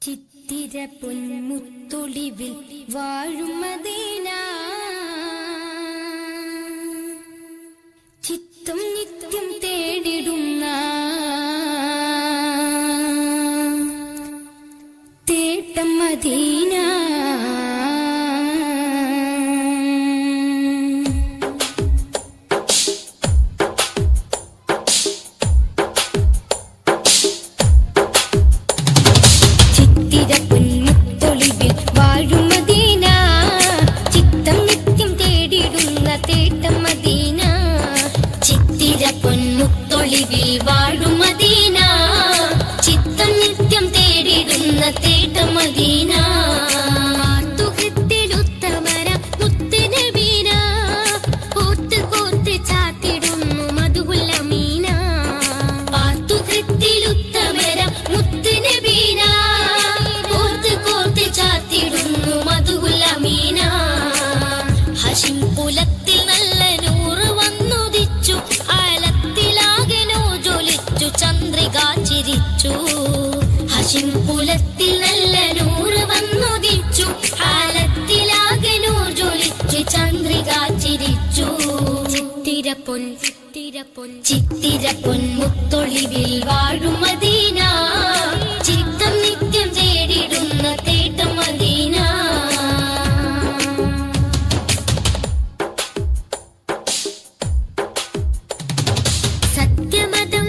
ചിത്തിര പൊന്മുത്തൊളിവിൽ വാഴും മദീന, ചിത്തം നിത്യം തേടിടുന്ന തേട്ടം മദീന. ുലത്തിൽ നല്ല നൂറ് വന്നുദിച്ചു, ആലത്തിലാകെ നൂർ ജ്വലിച്ചു, ചന്ദ്രിക ചിരിച്ചു. ചിത്തിര പൊന്മുത്തൊളിവിൽ വാഴും മദീന, ചിത്തം നിത്യം തേടിടുന്ന തേട്ടം മദീന. സത്യമതം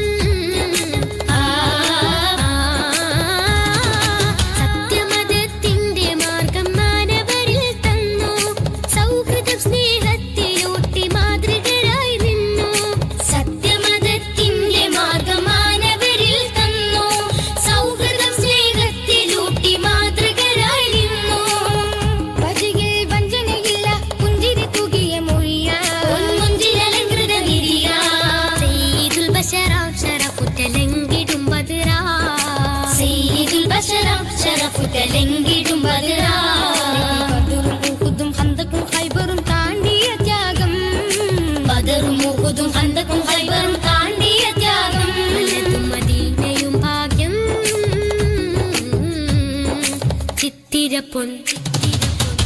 ും ഹന്തക്കും ഹൈബറും താണ്ടിയ ത്യാഗം, ബദറും ഉഹുദും ഹന്തക്കും ഹൈബറും താണ്ടിയ ത്യാഗം, മദീനയും ഭാഗ്യം.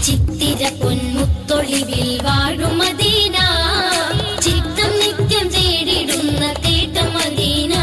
ചിത്തിര പൊന്മുത്തൊളിവിൽ വാഴും മദീന, ചിത്തം നിത്യം തേടിടുന്ന തേട്ടം മദീന.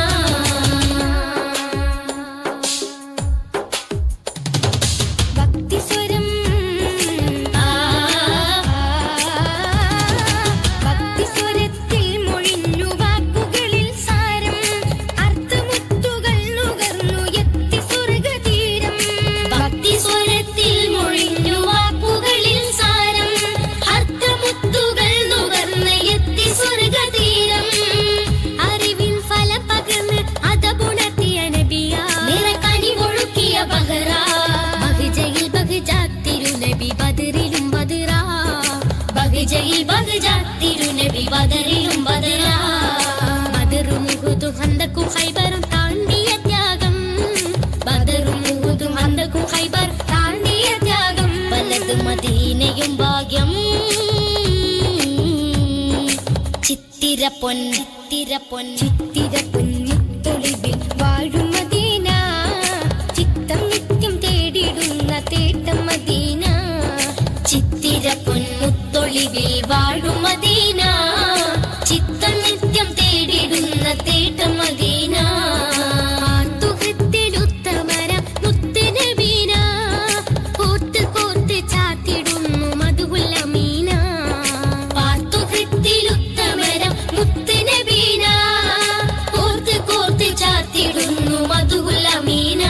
ബദറിലും ബദറാ, ബദറും ഉഹുദും ഹന്തക്കും ഹൈബറും താണ്ടിയ ത്യാഗം, ബദറും ഉഹുദും ഹന്തക്കും ഹൈബർ താണ്ടിയ ത്യാഗം, പലതും മദീനയും ഭാഗ്യം. ചിത്തിര പൊന്മുത്തൊളിവിൽ വാഴും മദീന, ചിത്തം നിത്യം തേടിടുന്ന തേട്ടം മദീന. ചിത്തിര പൊന്മുത്തൊളിവിൽ വാഴും മദീന, ചിത്തം നിത്യം തേടിടുന്ന തേട്ടം മദീന. ആർത്തുഹൃത്തിലുത്തമര മുത്തുനബീന, കോർത്ത് കോർത്ത് ചാത്തിടുന്നു മധുഹുൽ അമീന. ആർത്തുഹൃത്തിലുത്തമര മുത്തുനബീന, കോർത്ത് കോർത്ത് ചാത്തിടുന്നു മധുഹുൽ അമീന.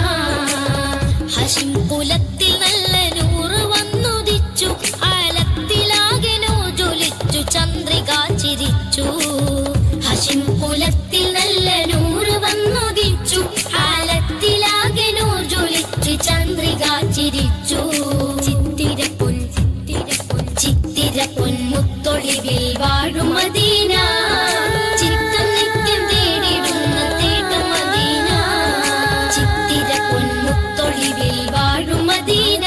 ഹശിം കുലത്തിൽ നല്ല നൂറ് വന്നുദിച്ചു, ആലത്തിലാകെ നൂർ ജ്വലിച്ചു, ചന്ദ്രിക ചിരിച്ചു. ഹശിം കുലത്തിൽ നല്ല നൂറ് വന്നുദിച്ചു, ആലത്തിലാകെ നൂർ ജ്വലിച്ചു, ചന്ദ്രിക ചിരിച്ചു. ചിത്തിര പൊന്മുത്തൊളിവിൽ വാഴും മദീന, ചിത്തം നിത്യം തേടിടുന്ന തേട്ടം മദീന. ചിത്തിര പൊന്മുത്തൊളിവിൽ വാഴും മദീന,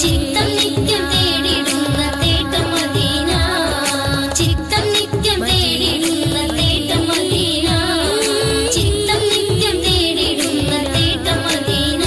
ചിത്തം നിത്യം തേടിടുന്ന തേട്ടം മദീന. ചിത്തം നിത്യം തേടിടുന്ന തേട്ടം മദീന, ചിത്തം നിത്യം തേടിടുന്ന തേട്ടം മദീന.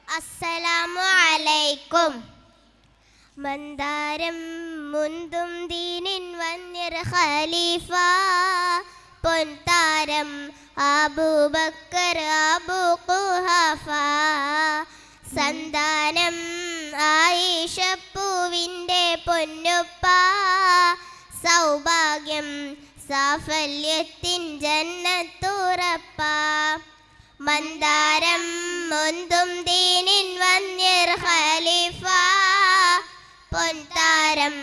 അസ്സലാമു അലൈക്കും. മന്ദാരം മുന്തും ദീനിൻ വന്യർ ഖലീഫ പൊൻതാരം അബൂബക്കർ അബൂ ഖുഹാഫ സന്താനം ആയിഷപ്പൂവിൻ്റെ പൊന്നുപ്പ സൗഭാഗ്യം സാഫല്യത്തിൻ ജന്നത്തുറപ്പ മന്ദാരം മുന്തും ദീനിൻ വന്യർ ഖലീഫ പൊൻതാരം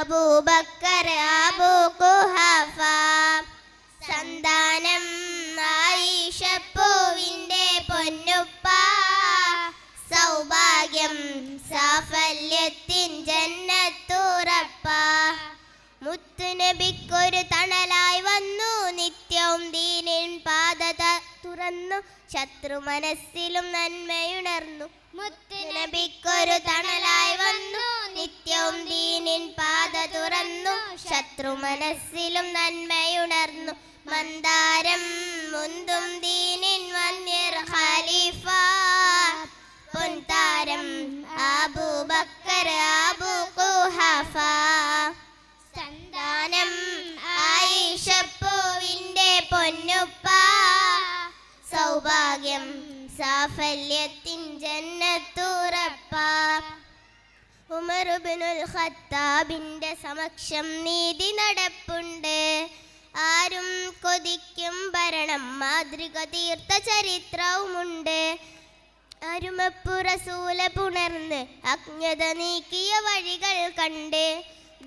അബൂബക്കർ അബൂ ഖുഹാഫ സന്താനം ആയിഷപ്പൂവിൻ്റെ പൊന്നുപ്പ സൗഭാഗ്യം സാഫല്യത്തിൻ ജന്നത്തുറപ്പ മുത്തുനബിക്കൊരു തണലായി വന്നു നിത്യവും ദീനിൻ പാത തുറന്നു ശത്രു മനസ്സിലും നന്മയുണർന്നു മുത്തുനബിക്കൊരു തണലായി വന്നു നിത്യവും ദീനിൻ പാത തുറന്നു ശത്രു മനസ്സിലും നന്മയുണർന്നു മന്ദാരം മുന്തും ദീനിൻ വന്യർ ഖലീഫ പൊൻതാരം അബൂബക്കർ അബൂ ഖുഹാഫ സന്താനം ആയിഷപ്പൂവിൻ്റെ പൊന്നുപ്പ സൗഭാഗ്യം സാഫല്യത്തിൻ ജന്നത്തുറപ്പ ഉമർ ഇബ്നുൽ ഖത്താബിൻ്റെ സമക്ഷം നീതി നടപ്പുണ്ട് ആരും കൊതിക്കും ഭരണം മാതൃക തീർത്ത ചരിത്രവുമുണ്ട് അരുമപ്പു റസൂല പുണർന്ന് അജ്ഞത നീക്കിയ വഴികൾ കണ്ട്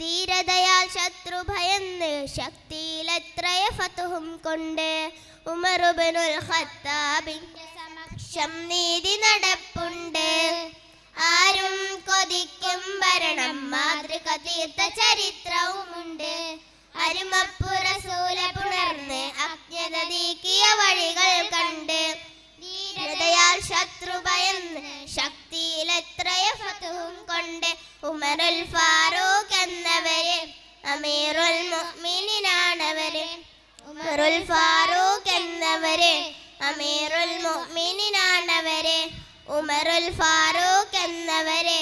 ധീരതയാൽ ശത്രു ഭയന്ന് ശക്തിയിലെത്രയ ഫതുഹും കൊണ്ട് ഉമർ ഇബ്നുൽ ഖത്താബിന്റെ സമക്ഷം നീതി നടപ്പുണ്ട് ആരും കൊതിക്കും ഭരണം മാതൃക തീർത്ത ചരിത്രവുമുണ്ട് അരുമപ്പു റസൂല പുണർന്ന് അജ്ഞത നീക്കിയ വഴികൾ കണ്ട് ധീരതയാൽ ശത്രു ഭയന്ന് ശക്തിയിലെത്രയ ഫതുഹും കൊണ്ട് ഉമറുൽ ഫാറൂഖ് എന്നവര് അമീറുൽ മുഅ്മിനീനാണവര് ഉമറുൽ ഫാറൂഖ് എന്നവര് അമീറുൽ മുഅ്മിനീനാണവര് ഉമറുൽ ഫാറൂഖ് എന്നവര്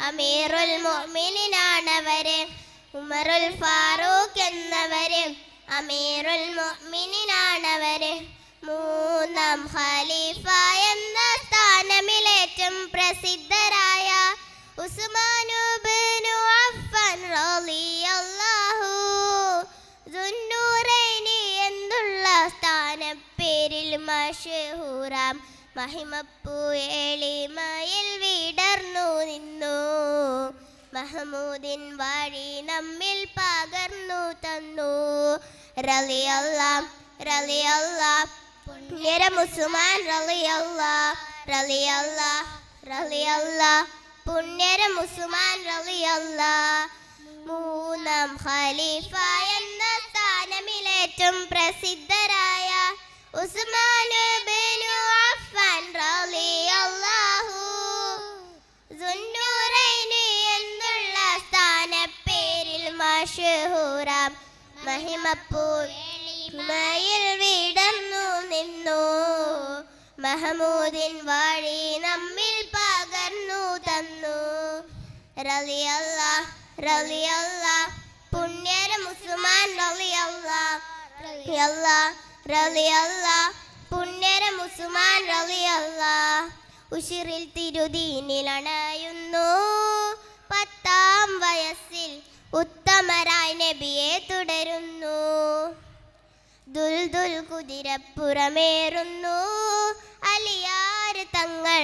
അമീറുൽ മുഅ്മിനീനാണവര് ഉമറുൽ ഫാറൂഖ് എന്നവര് അമീറുൽ മുഅ്മിനീനാണവര് മൂന്നാം ഖലീഫ എന്ന സ്ഥാനമിലേറ്റം പ്രസിദ്ധരായ ഉസ്മാനു ഇബ്നു അഫ്ഫാൻ റളിയല്ലാഹു ദുന്നൂറൈനി എന്നുള്ള സ്ഥാനപ്പേരിൽ മശഹൂറാം മഹിമപ്പൂ എളിമയിൽ വിടർന്നു നിന്നു മഹമൂദിൻ വഴി നമ്മിൽ പകർന്നു തന്നു റളിയല്ലാഹ് റളിയല്ലാഹ് പുണ്യരം ഉസ്മാൻ റളിയല്ലാഹ് റളിയല്ലാഹ് റളിയല്ലാഹ് പുണ്യരം ഉസ്മാൻ റളിയല്ലാഹ് മൂന്നാം ഖലീഫ എന്ന സ്ഥാനമിലേറ്റം പ്രസിദ്ധരായ ഉസ്മാൻ ഇബ്നു അഫ്ഫാൻ റളിയല്ലാഹു ദുന്നൂറൈനി എന്നുള്ള സ്ഥാനപ്പേരിൽ മശഹൂറാം മഹിമപ്പൂ എളിമയിൽ വിടർന്നു നിന്നു മഹമൂദിൻ വഴി നമ്മിൽ പകർന്നു തന്നു റളിയല്ലാഹ് റളിയല്ലാഹ് പുണ്യരം ഉസ്മാൻ റളിയല്ലാഹ് റളിയല്ലാഹ് റളിയല്ലാഹ് പുണ്യരം ഉസ്മാൻ റളിയല്ലാഹ് ഉശിറിൽ തിരുദീനിലണയുന്നു 10-ാം വയസ്സിൽ ഉത്തമരായി നബിയെ തുടരുന്നു ദുൽദുൽ കുതിരപ്പുറമേറുന്നു അലിയാർ തങ്ങൾ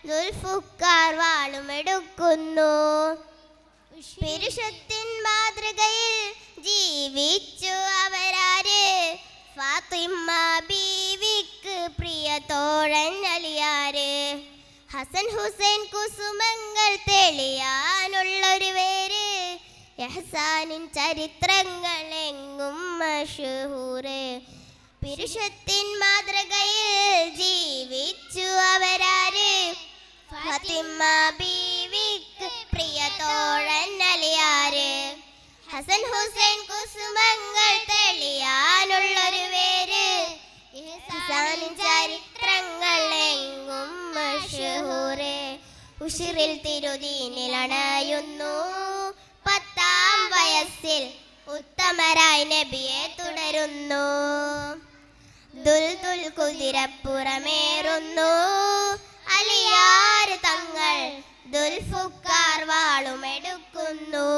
ദുൽഫുക്കാർ വാളുമെടുക്കുന്നു പുരുഷത്തിൻ മാതൃകയിൽ ജീവിച്ചു അവരാര് ഫാത്തിമ ബീവിക്ക് പ്രിയ തോഴൻ അലിയാര് ഹസൻ ഹുസൈൻ കുസുമങ്ങൾ തെളിയാനുള്ളൊരു പേര് യഹ്സാനിൻ ചരിത്രങ്ങൾ എങ്ങും മശഹൂറ് പുരുഷത്തിൻ മാതൃകയിൽ ജീവിച്ചു അവരാര് ഫാത്തിമ ബീവിക്ക് പ്രിയ തോഴൻ അലിയാര് ഹസൻ ഹുസൈൻ കുസുമങ്ങൾ തെളിയാനുള്ളൊരു പേര് യഹ്സാനിൻ ചരിത്രങ്ങൾ എങ്ങും മശഹൂറ് ഉശിറിൽ തിരുദീനിലണയുന്നു 10-ാം വയസ്സിൽ ഉത്തമരായി നബിയെ തുടരുന്നു ദുൽദുൽ കുതിരപ്പുറമേറുന്നു അലിയാർ തങ്ങൾ ദുൽഫുക്കാർ വാളുമെടുക്കുന്നു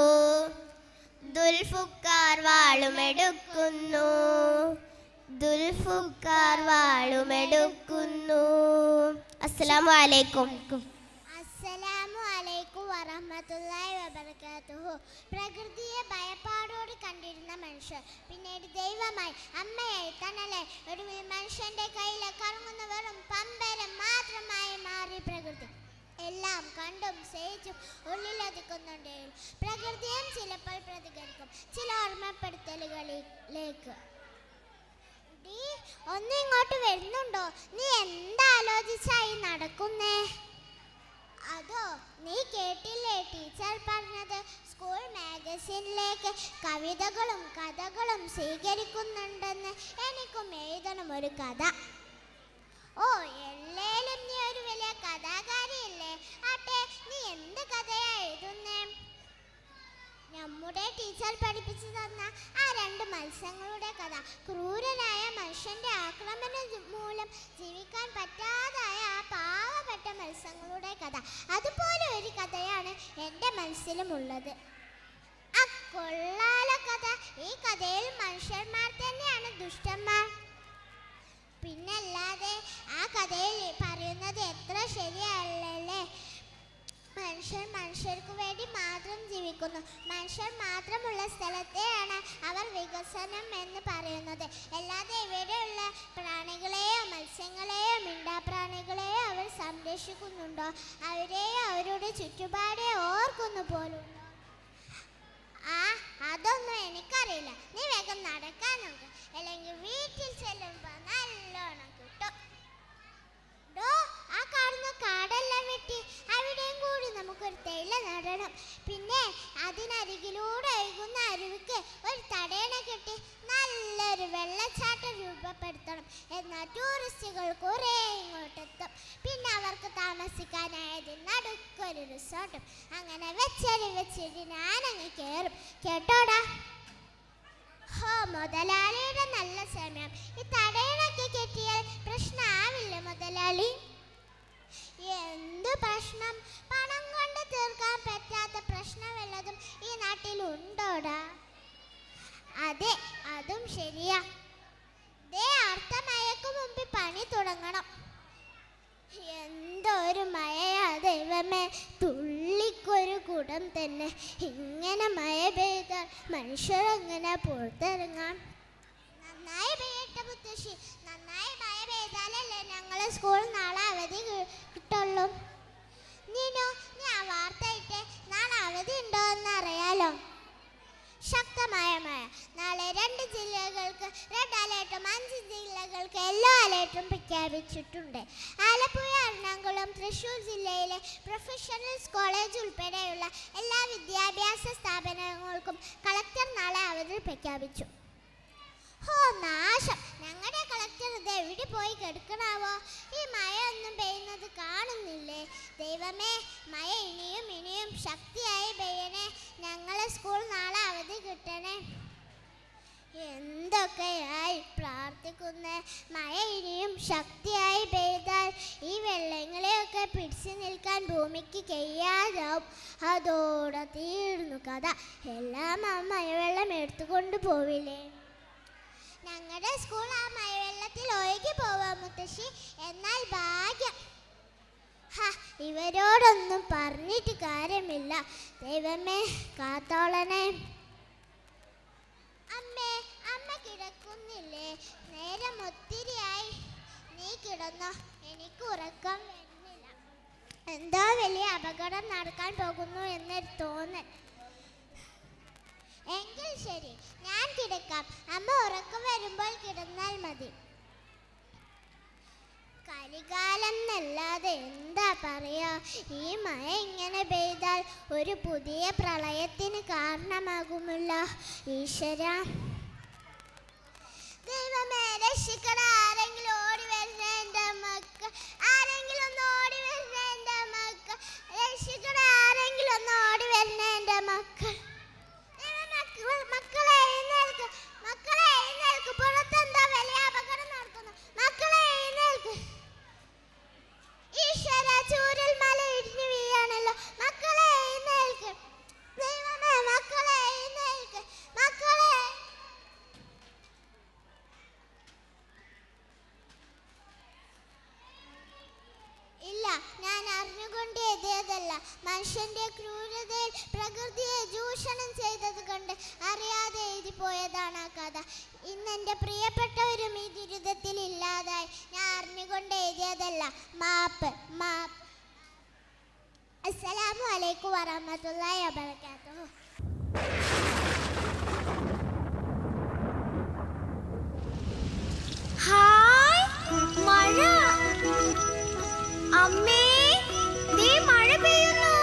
ദുൽഫുക്കാർ വാളുമെടുക്കുന്നു ദുൽഫുക്കാർ വാളുമെടുക്കുന്നു. അസ്സലാമു അലൈക്കും. അസ്സലാമു അലൈക്കും വറഹ്മത്തുള്ളാഹി വബറകാതുഹു. പ്രകൃതിയെ ഭയപ്പാടോട് കണ്ടിരുന്ന മനുഷ്യർ പിന്നീട് ദൈവമായി, അമ്മയായി, തണലെ ഒരു മനുഷ്യന്റെ കയ്യിലെ കറങ്ങുന്ന വെറും പമ്പരം മാത്രമായി മാറി പ്രകൃതി. എല്ലാം കണ്ടും സഹിച്ചും ഉള്ളിലൊതുക്കുന്നുണ്ട്. പ്രകൃതിയും ചിലപ്പോൾ പ്രതികരിക്കും ചില ഓർമ്മപ്പെടുത്തലുകളിലേക്ക്. ഒന്നിങ്ങോട്ട് വരുന്നുണ്ടോ? നീ എന്താലോചിച്ചായി നടക്കുന്നേ? അതോ നീ കേട്ടില്ലേ ടീച്ചർ പറഞ്ഞത്? സ്കൂൾ മാഗസിനിലേക്ക് കവിതകളും കഥകളും സ്വീകരിക്കുന്നുണ്ടെന്ന്. എനിക്കും എഴുതണം ഒരു കഥ. ഓ, എല്ലേലും നീ ഒരു വലിയ കഥാകാരിയല്ലേ? ആട്ടെ, നീ എന്ത് കഥയാ എഴുതുന്നേ? നമ്മുടെ ടീച്ചർ പഠിപ്പിച്ചു തന്ന ആ 2 മത്സ്യങ്ങളുടെ കഥ. ക്രൂരനായ മനുഷ്യന്റെ ആക്രമണം മൂലം ജീവിക്കാൻ പറ്റാതായ ആ പാവപ്പെട്ട മത്സ്യങ്ങളുടെ കഥ. അതുപോലെ ഒരു കഥയാണ് എൻ്റെ മനസ്സിലുമുള്ളത്. ആ കൊള്ളാല കഥ. ഈ കഥയിൽ മനുഷ്യന്മാർ തന്നെയാണ് ദുഷ്ടന്മാർ. പിന്നല്ലാതെ ആ കഥയിൽ പറയുന്നത് എത്ര ശരിയല്ലേ? മനുഷ്യർക്ക് വേണ്ടി മാത്രം ജീവിക്കുന്നു. മനുഷ്യർ മാത്രമുള്ള സ്ഥലത്തെയാണ് അവർ വികസനം എന്ന് പറയുന്നത്. അല്ലാതെ ഇവിടെയുള്ള പ്രാണികളെയോ മത്സ്യങ്ങളെയോ മിണ്ടാപ്രാണികളെയോ അവർ സംരക്ഷിക്കുന്നുണ്ടോ? അവരെയോ അവരുടെ ചുറ്റുപാടെ ഓർക്കുന്നു പോലുണ്ടോ? അതൊന്നും എനിക്കറിയില്ല. നീ വേഗം നടക്കാൻ നോക്ക്, അല്ലെങ്കിൽ വീട്ടിൽ ചെല്ലുമ്പോൾ നല്ലോണം കിട്ടും. ആ കാണുന്ന കാടെല്ലാം വെട്ടി അവിടെയും കൂടി നമുക്കൊരു തേയില നടണം. പിന്നെ അതിനരികിലൂടെ ഒഴുകുന്ന അരുവിക്ക് ഒരു തടയണ കെട്ടി നല്ലൊരു വെള്ളച്ചാട്ടം രൂപപ്പെടുത്തണം. എന്നാൽ ടൂറിസ്റ്റുകൾ കുറേ ഇങ്ങോട്ടെത്തും. പിന്നെ അവർക്ക് താമസിക്കാനായത് നടുക്കൊരു റിസോർട്ടും. അങ്ങനെ വെച്ചടി ഞാനങ്ങ് കയറും. കേട്ടോടാ? ഹോ, മുതലാളിയുടെ നല്ല സമയം. ഈ തടയണൊക്കെ കെട്ടിയാൽ പ്രശ്നമാവില്ല മുതലാളി? എന്ത് പ്രശ്നം? പണം കൊണ്ട് തീർക്കാൻ പറ്റാത്ത പ്രശ്നം വല്ലതും ഈ നാട്ടിൽ ഉണ്ടോടാ? അതെ, അതും ശരിയാ. അർത്ഥമയക്ക് മുമ്പ് പണി തുടങ്ങണം. എന്തൊരു മഴയാ ദൈവമേ, തുള്ളിക്കൊരു കുടം തന്നെ. ഇങ്ങനെ മഴ പെയ്താൽ മനുഷ്യരെങ്ങനെ പുറത്തിറങ്ങാം? നന്നായി പെയ്യട്ടെ മുത്തശ്ശി. നന്നായി മഴ പെയ്താലല്ലേ ഞങ്ങളെ സ്കൂൾ നാളെ അവധി കിട്ടുള്ളൂ. നീ ആ വാർത്ത ഇട്ടേ, നാളെ അവധി ഉണ്ടോ എന്ന് അറിയാലോ. ശക്തമായ മഴ. നാളെ 2 ജില്ലകൾക്ക് റെഡ് അലേർട്ടും 5 ജില്ലകൾക്ക് യെല്ലോ അലേർട്ടും പ്രഖ്യാപിച്ചിട്ടുണ്ട്. ആലപ്പുഴ, എറണാകുളം, തൃശ്ശൂർ ജില്ലയിലെ പ്രൊഫഷണൽസ് കോളേജ് ഉൾപ്പെടെയുള്ള എല്ലാ വിദ്യാഭ്യാസ സ്ഥാപനങ്ങൾക്കും കളക്ടർ നാളെ അവധി പ്രഖ്യാപിച്ചു. ഹോ, നാശം! ഞങ്ങളുടെ കളക്ടർ ഇത് എവിടെ പോയി കിടക്കണാവോ? ഈ മഴ ഒന്നും പെയ്യുന്നത് കാണുന്നില്ലേ? ദൈവമേ, മഴ ഇനിയും ശക്തിയായി പെയ്യണേ. ഞങ്ങളെ സ്കൂൾ നാളെ അവധി കിട്ടണേ. എന്തൊക്കെയായി പ്രാർത്ഥിക്കുന്നേ. മഴ ഇനിയും ശക്തിയായി പെയ്താൽ ഈ വെള്ളങ്ങളെയൊക്കെ പിടിച്ചു നിൽക്കാൻ ഭൂമിക്ക് കഴിയാതാവും. അതോടെ തീർന്നു കഥ. എല്ലാം ആ മഴവെള്ളം എടുത്തുകൊണ്ട് പോവില്ലേ? ഞങ്ങളുടെ സ്കൂൾ ആ മഴവെള്ളത്തിൽ ഒഴുകി പോവാം മുത്തശ്ശി. എന്നാൽ ഭാഗ്യം. ഇവരോടൊന്നും പറഞ്ഞിട്ട് കാര്യമില്ല. ദൈവമേ, കാത്തോളണേ. അമ്മ കിടക്കുന്നില്ലേ? നേരം ഒത്തിരിയായി. നീ കിടന്നോ, എനിക്ക് ഉറക്കം വരുന്നില്ല. എന്തോ വലിയ അപകടം നടക്കാൻ പോകുന്നു എന്നൊരു തോന്നൽ. എങ്കിൽ ശരി, ഞാൻ കിടക്കാം. അമ്മ ഉറക്കം വരുമ്പോൾ കിടന്നാൽ മതി. കലികാലം എന്നല്ലാതെ എന്താ പറയാ? ഈ മഴ ഇങ്ങനെ പെയ്താൽ ഒരു പുതിയ പ്രളയത്തിന് കാരണമാകുമല്ലോ. ഈശ്വര, ദൈവമേ രക്ഷിക്കണ. ആരെങ്കിലും ഓടി വരുന്ന എൻ്റെ മക്കൾ, ആരെങ്കിലും ഒന്ന് ഓടി വരുന്ന എൻ്റെ മക്കൾ, രക്ഷിക്കണ. ആരെങ്കിലും ഒന്ന് ഓടി വരുന്ന എൻ്റെ മക്കൾ. മക്കളെ എഴുന്നേൽക്ക്, മക്കളെ എഴുന്നേൽക്ക്. പുറത്തെന്താ വലിയ അപകടം നടക്കുന്നു. മക്കളെ എഴുന്നേൽക്ക്. ഈശ്വര, ചൂരൽ മല ഇടിഞ്ഞു വീഴാണല്ലോ. മക്കളെ എഴുന്നേൽക്ക്. ദൈവമേ, മക്കളെ എഴുന്നേൽക്ക്. മക്കളെ ക്രൂരതയിൽ പ്രകൃതിയെ ചൂഷണം ചെയ്തത് കൊണ്ട് അറിയാതെ എഴുതിപ്പോയതാണ് ആ കഥ. ഇന്ന് എൻ്റെ പ്രിയപ്പെട്ടവരും ഈ ദുരിതത്തിൽ ഇല്ലാതായി. ഞാൻ അറിഞ്ഞുകൊണ്ട് എഴുതിയതല്ല. മാപ്പ് മാപ്പ്. അസ്സലാമു അലൈക്കും വറഹ്മത്തുള്ളാഹി വബറകാതുഹു. ഹായ് മഴ. അമ്മേ ദേ മഴ പെയ്യുന്നു.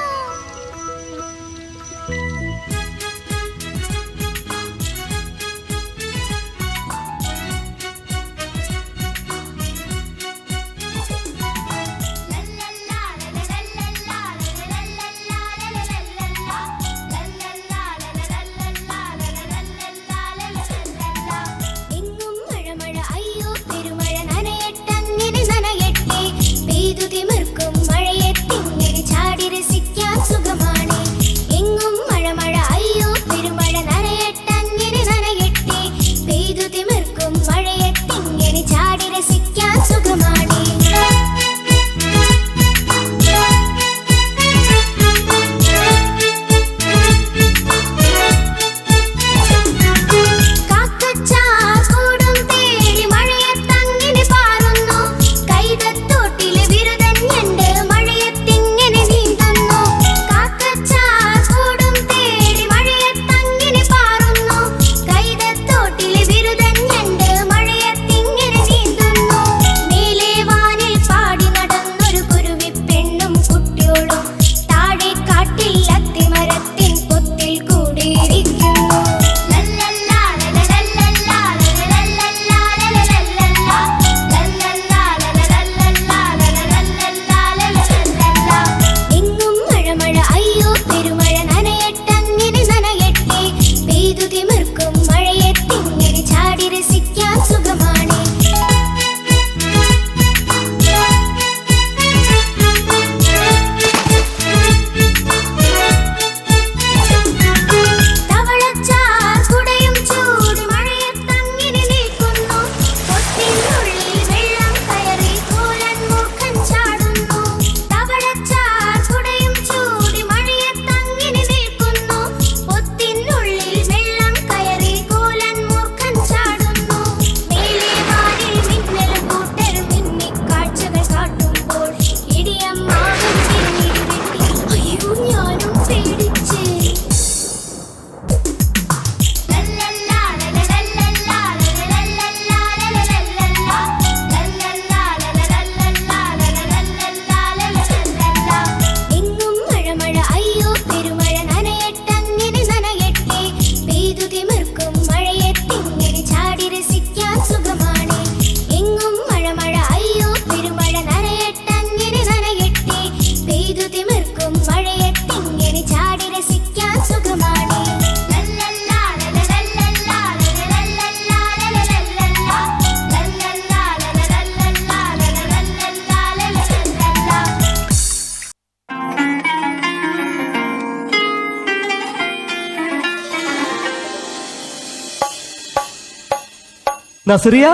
നസറിയ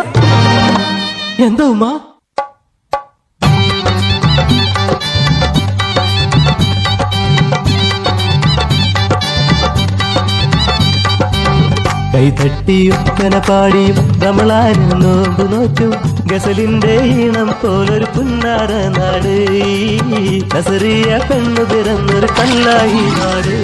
എന്താ ഉമ്മ? കൈതട്ടിയൊക്കന പാടിയും റമളാനും നോമ്പ് നോറ്റും ഗസലിന്റെ ഈണം പോലൊരു പുന്നാര നാട്. നസറിയ പെണ്ണു പിറന്നൊരു കല്ലായി നാട്.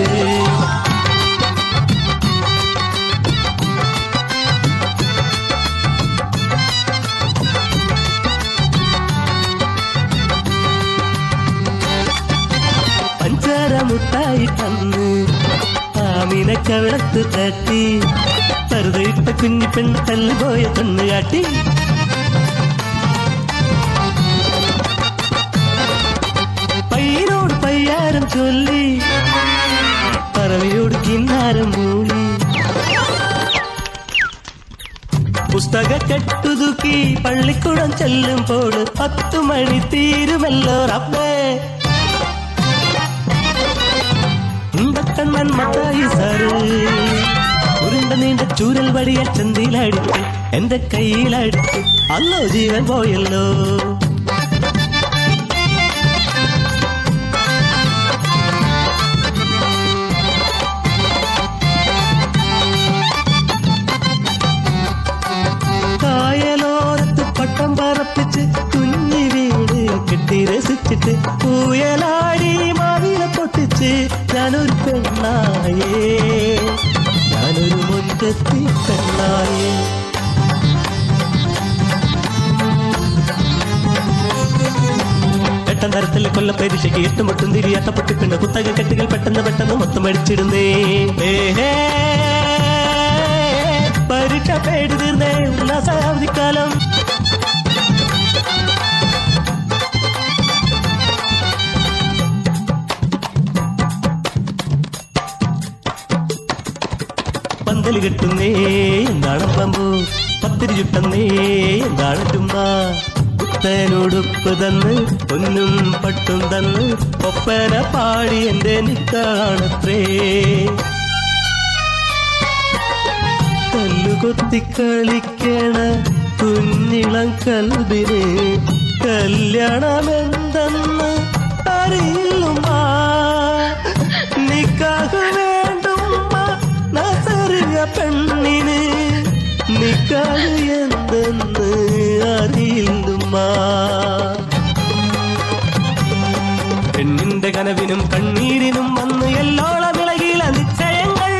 മുട്ടായി തന്ന് ആമിനക്കവിളത്ത് തട്ടി പറുതയിട്ട കുഞ്ഞി പെൺ തല്ലുപോയ പെണ്ണ് കാട്ടി. പയ്യനോട് പയ്യാരം ചൊല്ലി പറവയോട് കിന്നാരം മൂളി. പുസ്തക കെട്ടുതുക്കി പള്ളിക്കൂടം ചെല്ലുമ്പോൾ 10 മണി തീരുമല്ലോ റബ്ബേ. കണ്ണൻ മത്തായി സാറ് ഉരുണ്ട നീണ്ട ചൂരൽ വടിയ ചന്തിയിലടിച്ച് എന്റെ കയ്യിലടിച്ച് അല്ലോ ജീവൻ പോയല്ലോ. പൊട്ടിച്ച് പൂയലാടി മാവില പൊട്ടിച്ച് ഞാനൊരു പെണ്ണായേ, ഞാനൊരു മുൻകത്തി പെണ്ണായേ. എട്ടാം തരത്തിൽ കൊല്ലപ്പരീക്ഷയ്ക്ക് 8 മുട്ടും തിരിയാത്ത പൊട്ടിപ്പിണ്ട് കുത്തക കെട്ടുകൾ പെട്ടെന്ന് മൊത്തം അടിച്ചിടുന്നേ. പരീക്ഷ പേടി തീർന്നേ ഉല്ലാസാവധിക്കാലം. പന്തല് കെട്ടുന്നേ എന്താണ് പമ്പു, പത്തിരി ചുട്ടുന്നേ എന്താണ് ചുമ്മ. പുത്തനുടുപ്പ് തന്ന് പൊന്നും പട്ടും തന്ന് ഒപ്പന പാടി എന്റെ നിക്കാണത്രേ. കല്ലുകൊത്തി കളിക്കണ കുഞ്ഞിളം കൽബിന് കല്യാണമെന്തെന്ന് അറിയില്ലുമ്മ. നിക്കാഹ് വേണ്ടുമ്മ നസറിയ പെണ്ണിന്, നിക്കാഹ് എന്തെന്ന് അറിയില്ലുമ്മ. പെണ്ണിന്റെ കനവിനും കണ്ണീരിനും വന്ന് എല്ലോളം ഇളകില നിശ്ചയങ്ങൾ.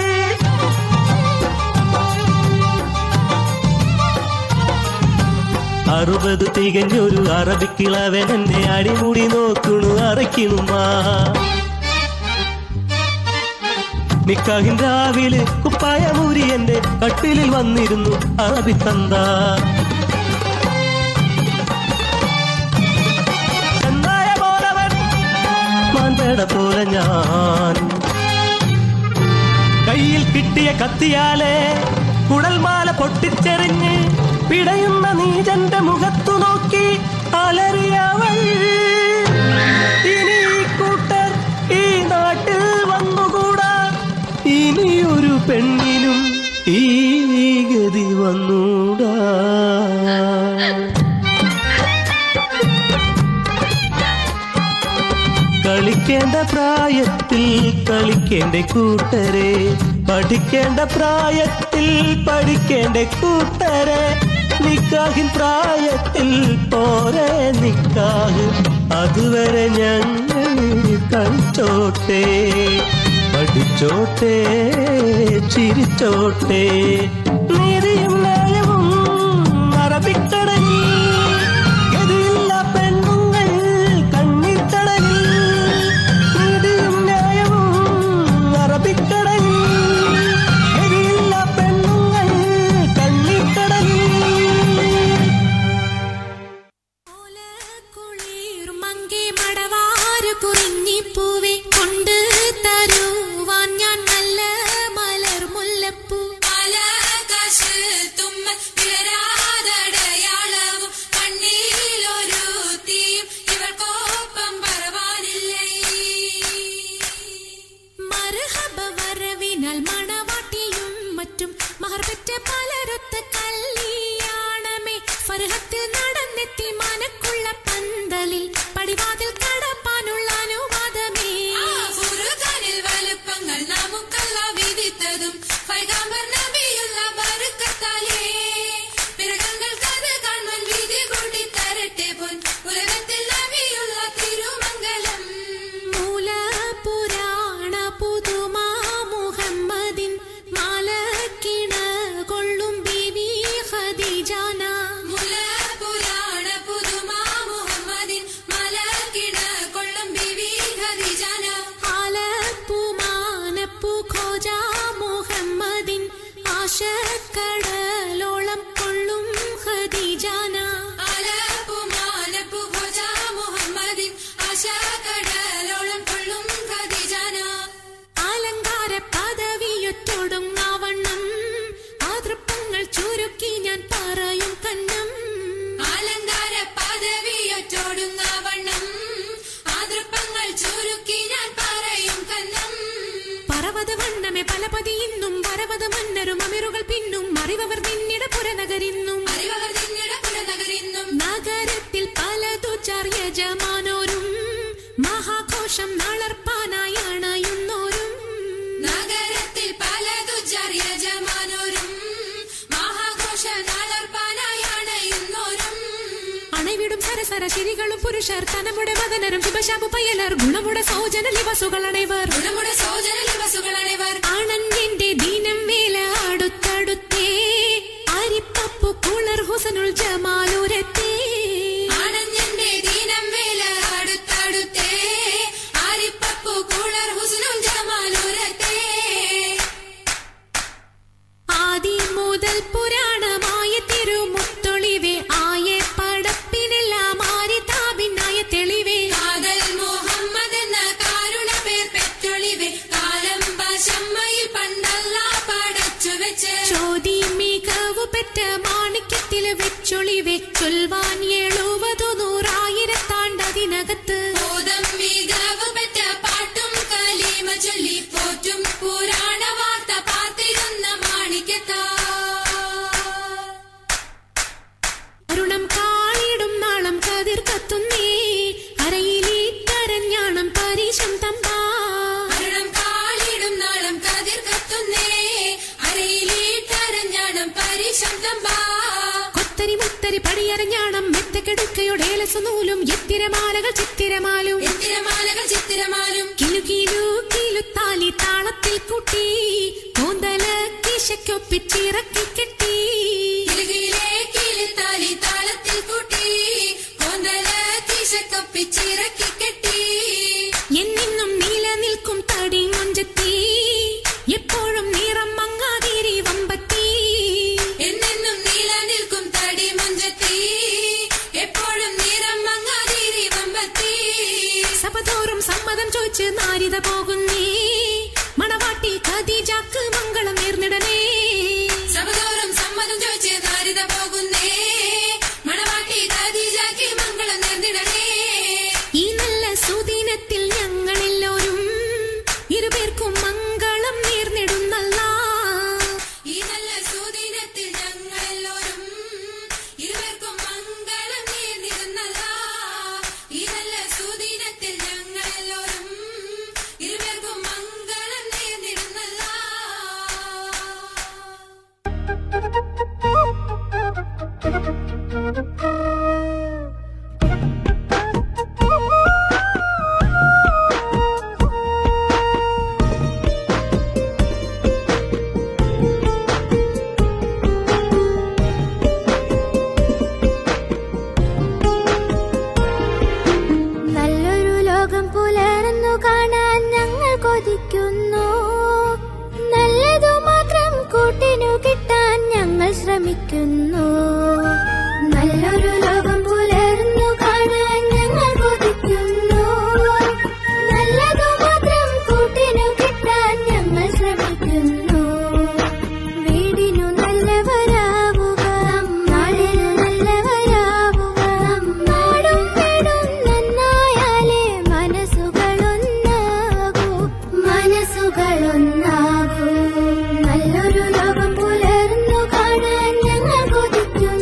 60 തികഞ്ഞൊരു അറബിക്കിളവൻ എന്നെ അടിമുടി നോക്കണു അറയ്ക്കണുമാ. നിക്കാഹിൻ രാവിലെ കുപ്പായമൂരി എന്റെ കട്ടിലിൽ വന്നിരുന്നു അറബിത്തന്ത. ചെന്നായ പോലവൻ മാൻപേട പോലെ ഞാൻ, കയ്യിൽ കിട്ടിയ കത്തിയാലെ കുടൽമാല പൊട്ടിച്ചെറിഞ്ഞ് പിടയുന്ന നീജന്റെ മുഖത്തു നോക്കി അലറിയവൾ. ഇനി കൂട്ടർ ഈ നാട്ടിൽ വന്നുകൂടാ, ഇനിയൊരു പെണ്ണിനും ഈ ഗതി വന്നൂടാ. കളിക്കേണ്ട പ്രായത്തിൽ കളിക്കേണ്ട കൂട്ടരെ, പഠിക്കേണ്ട പ്രായത്തിൽ പഠിക്കേണ്ട കൂട്ടരെ, നിക്കാഹിൻ പ്രായത്തിൽ പോരെ നിക്കാഹ്, അതുവരെ ഞങ്ങൾ കളിച്ചോട്ടെ, പഠിച്ചോട്ടെ, ചിരിച്ചോട്ടെ. നീതിയും ന്യായവും അറബിക്കടലിൽ, ഗതിയില്ല പെണ്ണുങ്ങൾ കണ്ണിക്കടലിൽ. നീതിയും ന്യായവും അറബിക്കടലിൽ, ഗതിയില്ല പെണ്ണുങ്ങൾ കണ്ണിക്കടലിൽ. കുറിഞ്ഞിപ്പൂവെ കൊണ്ട് തരുവാൻ ഞാൻ നല്ല മലർ മുല്ലപ്പൂ. ആകാശ് തുമ്മൽ വിളരാതടയാളവും കണ്ണിലൊരു തീയും ഇവർക്കൊപ്പം പറവാനില്ലേ. മർഹബ വരവിനാൽ മണവാട്ടിയും മറ്റും മഹർപെറ്റ പലരൊത്ത കല്യാണമേ. ഫർഹത്തിൽ നടന്നെത്തി മനക്കുള്ള പന്തലിൽ പടിവാതിൽ കടപ്പാനുള്ള അനുവാദമേ. വലുപ്പങ്ങൾ നമുക്കല്ല വിധിത്തതും പൈഗാംബർ നബിയുള്ള ബർക്കത്താലേ. പിറകങ്ങൾക്കത് കാണുവാൻ വിധി കൂടി തരട്ടെ പൊൻ ഉലകത്തിൽ നബിയുള്ള തിരുമംഗലം. മൂലപുരാണ പുതുമാ മുഹമ്മദിൻ മാലക്കിണ കൊള്ളും ബീവി ഖദീജാന. മൂലപുരാണ പുതുമാ മുഹമ്മദിൻ മാലക്കിണ കൊള്ളും ബീവി ഖദീജാന. ആലപ്പുമാനപ്പു ഖോജ മുഹമ്മദിൻ ആശക്കടലോളം കൊള്ളും ഖദീജാന. ആലപ്പുമാനപ്പു ഖോജ മുഹമ്മദിൻ ആശക്കടലോളം കൊള്ളും ഖദീജാന. അലങ്കാര പദവിയൊറ്റൊടുങ്ങാവണ്ണം ആതൃപ്പങ്ങൾ ചുരുക്കി ഞാൻ പറയും കണ്ണം. അലങ്കാര പദവിയൊറ്റൊടുങ്ങാവണ്ണം ആതൃപ്പങ്ങൾ ചുരുക്കി ഞാൻ പറയും കന്നം. പറവത വണ്ണമേ പലപതി ഇന്നും വരവത മന്നരും അമിറുകൾ പിന്നും അറിവർ നിന്നിട പുരനഗരിന്നും. നഗരത്തിൽ പലതു ചാർയജമാനോരും മഹാഘോഷം നളർപ്പാനായി അണയുന്നോരും. നഗരത്തിൽ പലതു ചാർയജമാനോരും മഹാഘോഷ നളർപ്പാനായി അണയുന്നോരും. അണവിടും സരസര ചിരികളും പുരുഷർ തനമുടെ മദനരും ശുഭശാപു പയ്യലർ ഗുണമുടെ സൗജന ലിവസുകളണൈവർ ആണന്റെ ദീനം വേല അടുത്തടുത്തേ അരിപ്പപ്പു കുളർ ഹുസനുൽ ജമാലൂരത്തേ ആണന്റെ ദീനം വേല അടുത്തടുത്തേ അരിപ്പപ്പു കുളർ ഹുസനുൽ ജമാലൂരത്തേ ആദി മുതൽ പുരാണമായ തിരുമുത്തൊളിവേ ആയെ പടപ്പിനെല്ലാം ആരി താപിനായ തെളിവേ കാതൽ മുഹമ്മദ് എന്ന കാരുണ പേർ പെറ്റൊളിവേ കാലം പശമ്മയിൽ പണ്ടല്ല പടച്ചു വെച്ച് ചോതി മികവു പെറ്റ മാണിക്യത്തിൽ വെച്ചൊളിവേ ചൊൽവാൻ 70-100,000 മികവ് പെറ്റ പാട്ടും കലീമ ചൊല്ലി പോറ്റും പുരാണ വാർത്ത പാർത്തിരുന്ന മാണിക്യത്താ അരുണം കാളിടും നാളം കതിർ കത്തുന്നേ അരയിലേ കരഞ്ഞാണം പരീശം തമ്പാ അരുണം കാളിടും നാളം കതിർ കത്തുന്നേ അരയിലേ കരഞ്ഞാണം പരീശം തമ്പാ കൊത്തരി മുത്തരി പടിയരഞ്ഞാണം മെത്തക്കെടുക്കയുടെ നൂലും എത്തിരമാലകൾ ചിത്തിരമാലും കിലു കിലു കിലുത്താലി താളത്തിൽ കൂട്ടി കോന്തല കിശയ്ക്കൊപ്പിച്ചിറക്കി കെട്ടി കിലുത്താലി താളത്തിൽ കൂട്ടി കോന്തല കിശയ്ക്കൊപ്പിച്ചിറക്കി കെട്ടി എന്നും നിലനിൽക്കും തടി മൊഞ്ചത്തി എപ്പോഴും നിറം മങ്ങാതിരി വമ്പത്തി എന്നെന്നും നിലനിൽക്കും തടി മൊഞ്ചത്തി എപ്പോഴും നിറം മങ്ങാതിരി വമ്പത്തി സപതോറും സമ്മതം ചോദിച്ച് നാരിത പോകുന്നേ മണവാട്ടി ഖദീജക്ക് മംഗളം നേർന്നിടനേ സപതോറും സമ്മതം ചോദിച്ച് നാരിത പോകുന്നേ മണവാട്ടി ഖദീജക്ക് മംഗളം നേർന്നിടനേ ഈ നല്ല സുദിനത്തിൽ ഞങ്ങളെല്ലാവരും ഇരുപേർക്കും മംഗളം നേർന്നിടുന്നല്ല ഈ നല്ല സുദിനത്തിൽ ഞങ്ങളെല്ലാവരും ഇരുപേർക്കും മംഗളം നേർന്നിടുന്നല്ല ഈ നല്ല സുദിനത്തിൽ ഞങ്ങളെല്ലാവരും ഇരുപേർക്കും മംഗളം നേർന്നിടുന്നല്ല നല്ലൊരു ലോകം പുലർന്നു കാണാൻ ഞങ്ങൾ കൊതിക്കുന്നു നല്ലതു മാത്രം കൂട്ടിനു കിട്ടാൻ ഞങ്ങൾ ശ്രമിക്കുന്നു നല്ലൊരു ലോകം പുലർന്നു കാണാൻ ഞങ്ങൾ കൊതിക്കുന്നു നല്ലതു മാത്രം കൂട്ടിനു കിട്ടാൻ ഞങ്ങൾ ശ്രമിക്കുന്നു വീടിനു നല്ലവരാവുക നാടിനു നല്ലവരാവുക നാടും വീടും നന്നായാലേ മനസ്സുകളൊന്നാകൂ നല്ലൊരു ലോകം പുലർന്നു കാണാൻ ഞങ്ങൾ കൊതിക്കുന്നു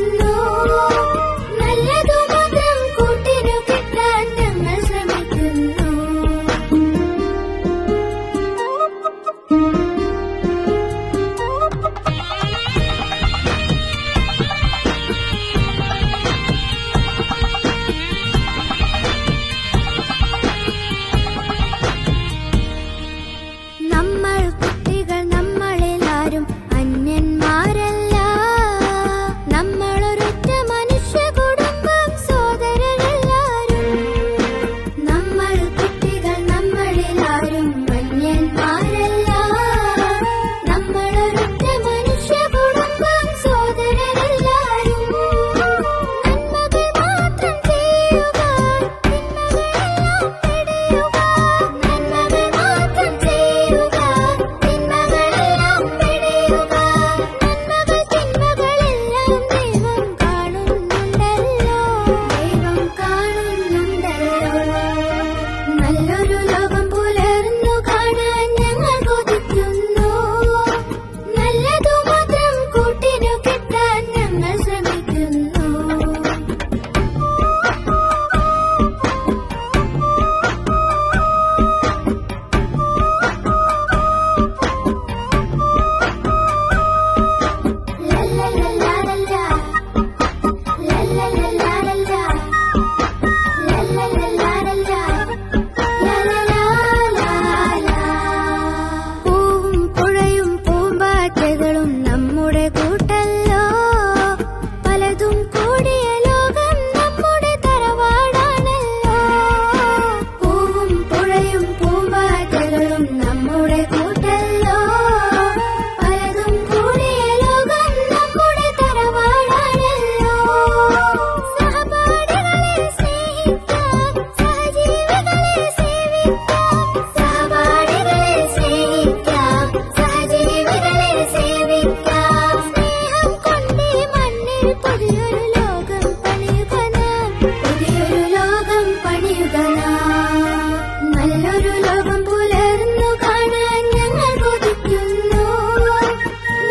നല്ലൊരു ലോകം പുലർന്നു കാണാൻ ഞങ്ങൾ കൊതിക്കുന്നു.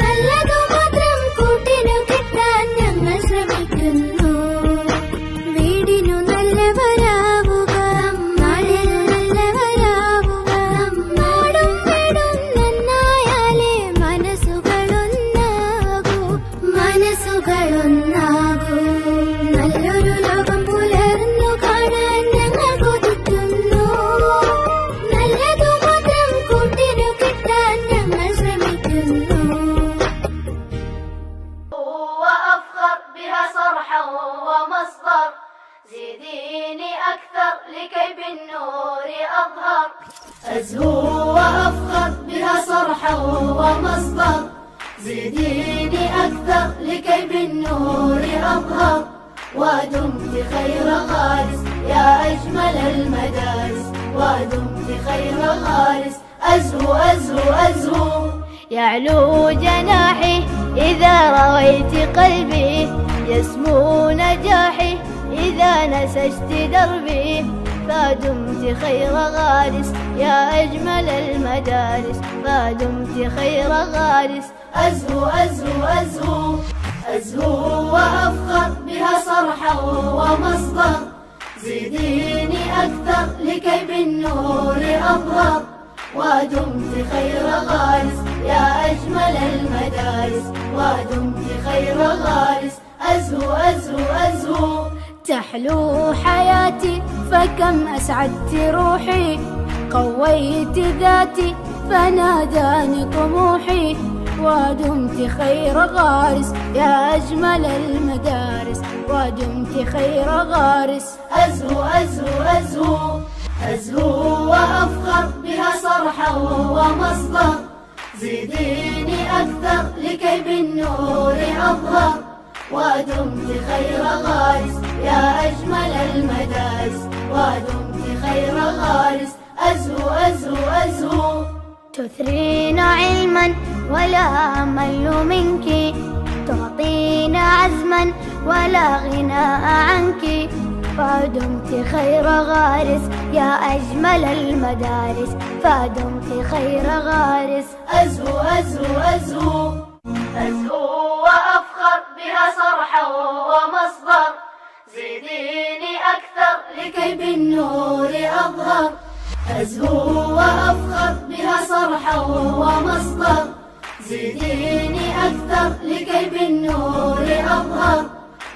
നല്ലതു മാത്രം കൂട്ടിനു കിട്ടാൻ ഞങ്ങൾ ശ്രമിക്കുന്നു. വീടിനു നല്ലവരാവുക, നാടിനു നല്ലവരാവുക. നാടും വീടും നന്നായാലേ മനസ്സുകളൊന്നാകൂ, മനസ്സുകളൊന്നാകൂ. നല്ലൊരു ലോകം പുലർന്നു കാണാൻ ഞങ്ങൾ കൊതിക്കുന്നു. നല്ലതു മാത്രം കൂട്ടിനു കിട്ടാൻ ഞങ്ങൾ ശ്രമിക്കുന്നു. وأفخر بها صرحا ومصدر زيديني أكثر لكي بالنور أظهر أزهو وأفخر بها صرحا ومصدر زيديني أكثر لكي بالنور أظهر ودمت خير غارس يا أجمل المدارس ودمت خير غارس أزهو أزهو أزهو يعلو جناحي إذا رويت قلبي يسمو نجاحي إذا نسجت دربي فدمت خير غارس يا أجمل المدارس فدمت خير غارس أزهو أزهو أزهو أزهو وأفخر بها صرحا ومصدر زيديني أكثر لكي بالنور أظهر ودمت خير غارس يا أجمل المدارس ودمت خير غارس أزهو أزهو أزهو تحلو حياتي فكم أسعدت روحي قويت ذاتي فناداني طموحي ودمت خير غارس يا أجمل المدارس ودمت خير غارس أزهو أزهو أزهو أزهو وأفخر بها صرحا ومصدر زيديني أكثر لكي بالنور أظهر ودمت خير غارس يا أجمل المدارس ودمت خير غارس أزهو أزهو أزهو تثرين علما ولا أمل منك تعطينا عزما ولا غناء عنك فدمت خير غارس يا أجمل المدارس فدمت خير غارس أزهو أزهو أزهو أزهو وأفخر بها صرحا ومصدر زيديني أكثر لكي بالنور أظهر أزهو وأفخر بها صرحا ومصدر زيديني أكثر لكي بالنور أظهر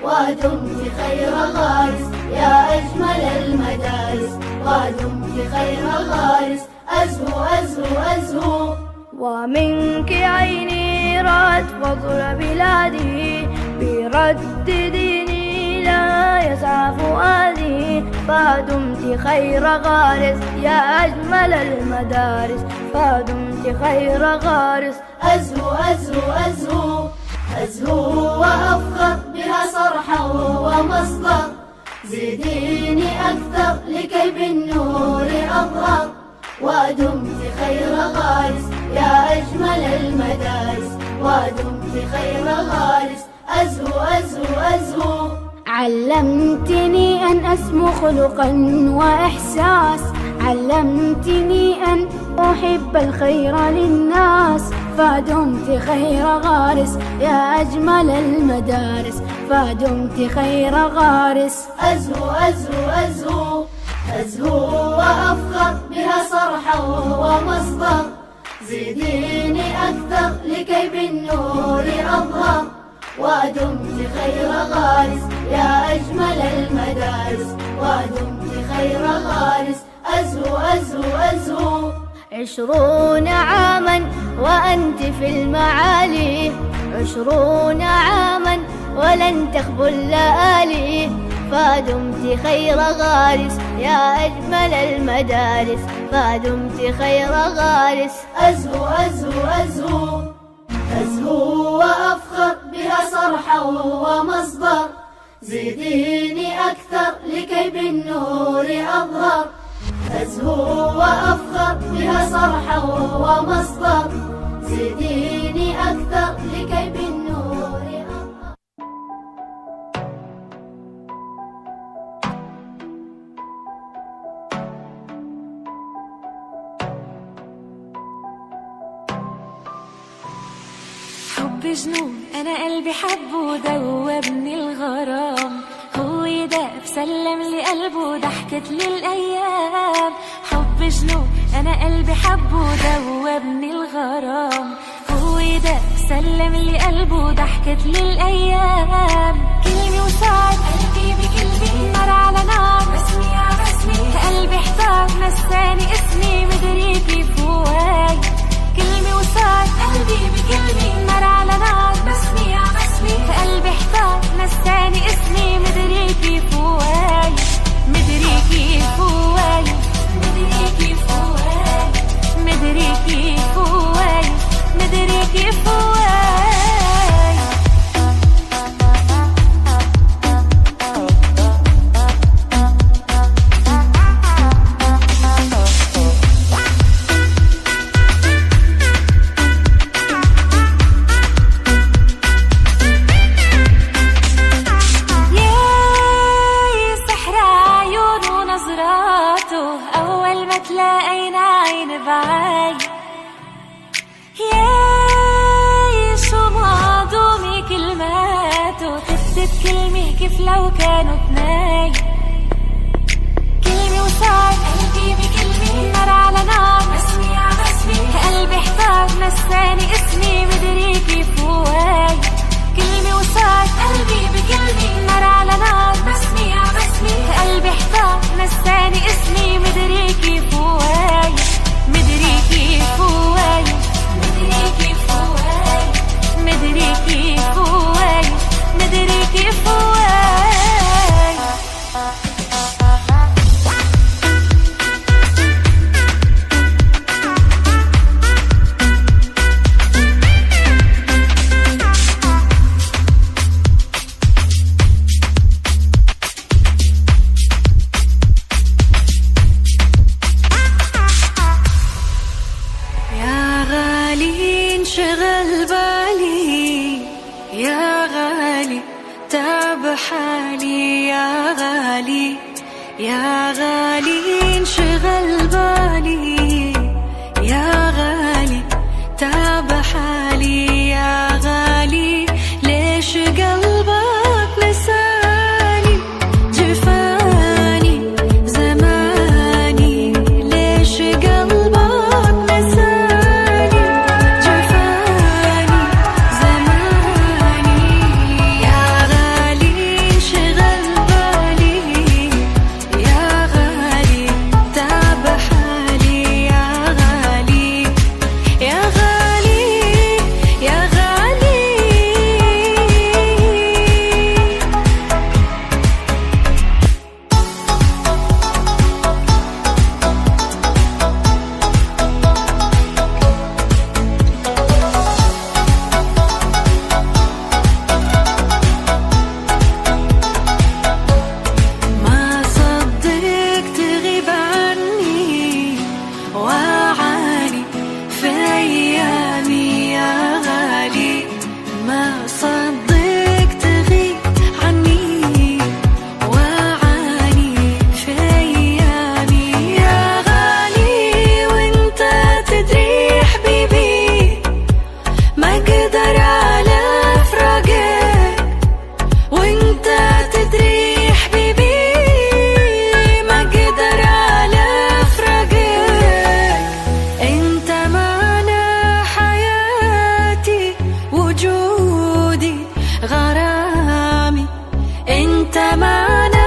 ودمت خير غارس يا أجمل المدارس ودمت خير غارس أزهو أزهو أزهو ومنك عيني رأت فضل بلادي برد ديني لا يسعى فؤادي فدمت خير غارس يا أجمل المدارس فدمت خير غارس أزهو أزهو أزهو أزهو وأفخر بها صرحا ومصدر زيديني أكثر لكي بالنور أظهر ودمت خير غارس يا أجمل المدارس ودمت خير غارس أزهو أزهو أزهو علمتني أن أسمو خلقا وإحساس علمتني أن أحب الخير للناس فدمت خير غارس يا أجمل المدارس فدمت خير غارس أزهو أزهو أزهو أزهو وأفخر بها صرحا ومصدر زيديني أكثر لكي بالنور أظهر ودمت خير غارس يا أجمل المدارس ودمت خير غارس أزهو أزهو أزهو 20 عاما وأنت في المعالي 20 عاما ولن تخبو الليالي فدمت خير غارس يا أجمل المدارس فدمت خير غارس أزهو أزهو أزهو أزهو وأفخر بها صرحا ومصدر زيديني أكثر لكي بالنور أظهر أزهو وأفخر بها صرحا ومصدر زيديني أكثر لكي بالنور أظهر. جنون أنا قلبي حبه ودوبني الغرام، هو يداب سلم لي قلبه ضحكت لي الأيام. حب جنون أنا قلبي حبه ودوبني الغرام، هو يداب سلم لي قلبه ضحكت لي الأيام. كلمة وسعد قلبي بكلمة، نار على نار بسمي يا بسمي، قلبي احتار نساني اسمي مدري كيف هواي. كلمة وسعد قلبي بكلمة، نار على نار بسمي يا بسمي، قلبي احتار نساني اسمي مدري كيف هواي. مدري كيف هواي، مدري كيف هواي، مدري كيف هواي، مدري كيف هواي. أول ما تلاقينا عين بعين، ياي شو معظومي كلماته، تكتب كلمة كيف لو كانوا اتنين. كلمة وصار قلبي بكلمة، نار على نار بسمي يا بسمي، قلبي احتار نساني اسمي مدري كيف هواي. كلمة وصار قلبي بكلمة، نار على نار بسمي يا بسمي، قلبي احتار نساني اسمي مدري كيف هواي. مدري كيف هواي، مدري كيف هواي، مدري كيف هواي، مدري كيف هواي. شغل بالي يا غالي، تعب حالي يا غالي، يا غالي انشغل بالي يا غالي، تعب حالي يا غالي. ليش قلبك نساني جفاني زماني، ليش قلبك نساني جفاني زماني. يا غالي انشغل بالي يا غالي، تعب حالي يا غالي، يا غالي يا غالي. ما صدقت تغيب عني وعاني في أيامي يا غالي، ما صدقت تغيب عني وعاني في أيامي يا غالي. وانت تدري حبيبي ما قدر على فراقك، وانت تدري حبيبي ما قدر على فراقك. انت معنى حياتي وجودي غرامي، انت معنى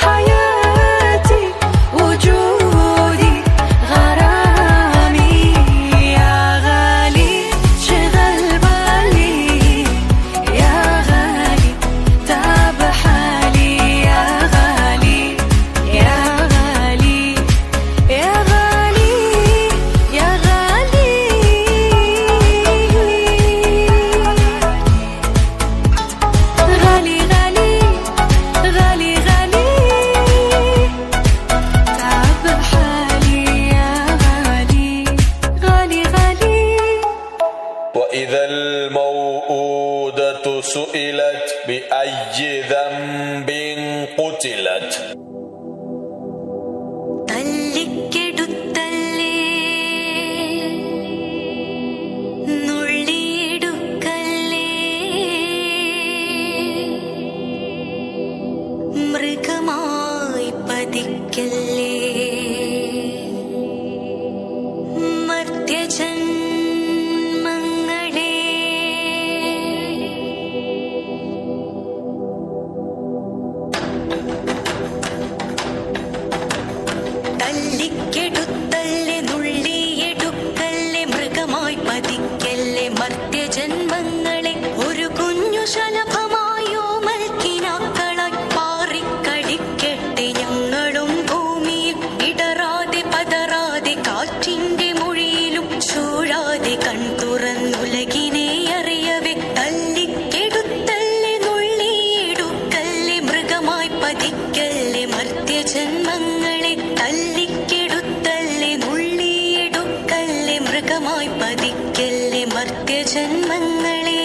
حياتي وجودي غرامي. يا غالي شغل بالي يا غالي، تعب حالي يا غالي، يا غالي يا غالي يا غالي. غالي غالي غالي غالي، تعب حالي يا غالي، غالي غالي. وإذا الموءودة سئلت بأي ذنب قتلت. തല്ലിക്കെടുത്തല്ലേ നുള്ളിയെടുക്കല്ലേ പതിക്കല്ലേ മർത്യജന്മങ്ങളെ തല്ലിക്കെടുത്തല്ലേ നുള്ളിയെടുക്കല്ലേ മൃഗമായി പതിക്കല്ലേ മർത്യജന്മങ്ങളെ ഒരു കുഞ്ഞു ശലഭമായോ മൽക്കിനാക്കളായി പാറിക്കളിക്കട്ടെ ഞങ്ങളും ഭൂമിയിൽ ഇടറാതെ പതറാതെ കാറ്റിന്റെ മൊഴിയിലും ചൂഴാതെ കൺതുറന്നുലകിനെ അറിയവേ തല്ലിക്കെടുത്തല്ലേ നുള്ളിയെടുക്കല്ലേ മൃഗമായി പതിക്കല്ലേ മർത്യജന്മങ്ങളെ തല്ലിക്കെടുത്തല്ലേ നുള്ളിയെടുക്കല്ലേ മൃഗമായി പതിക്കല്ലേ മർത്യജന്മങ്ങളെ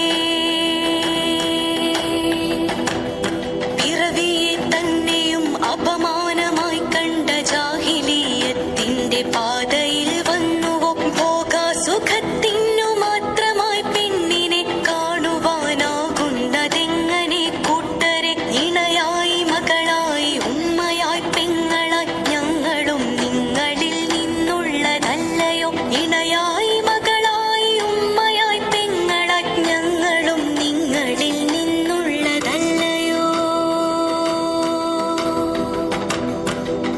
പിറവിയെ തന്നെയും അപമാനമായി കണ്ട ജാഹിലിയത്തിന്റെ പാതയിൽ വന്നുവോ ഭോഗസുഖത്തിനു മാത്രമായി പെണ്ണിനെ കാണുവാനാകുന്നതെങ്ങനെ കൂട്ടരെ ഇണയായി മകളായി ഉമ്മയായി പെങ്ങളായി ഞങ്ങളും നിങ്ങളിൽ നിന്നുള്ളതല്ലയോ ഇണയായി മകളായി ഉമ്മയായി പെങ്ങളായി ഞങ്ങളും നിങ്ങളിൽ നിന്നുള്ളതല്ലയോ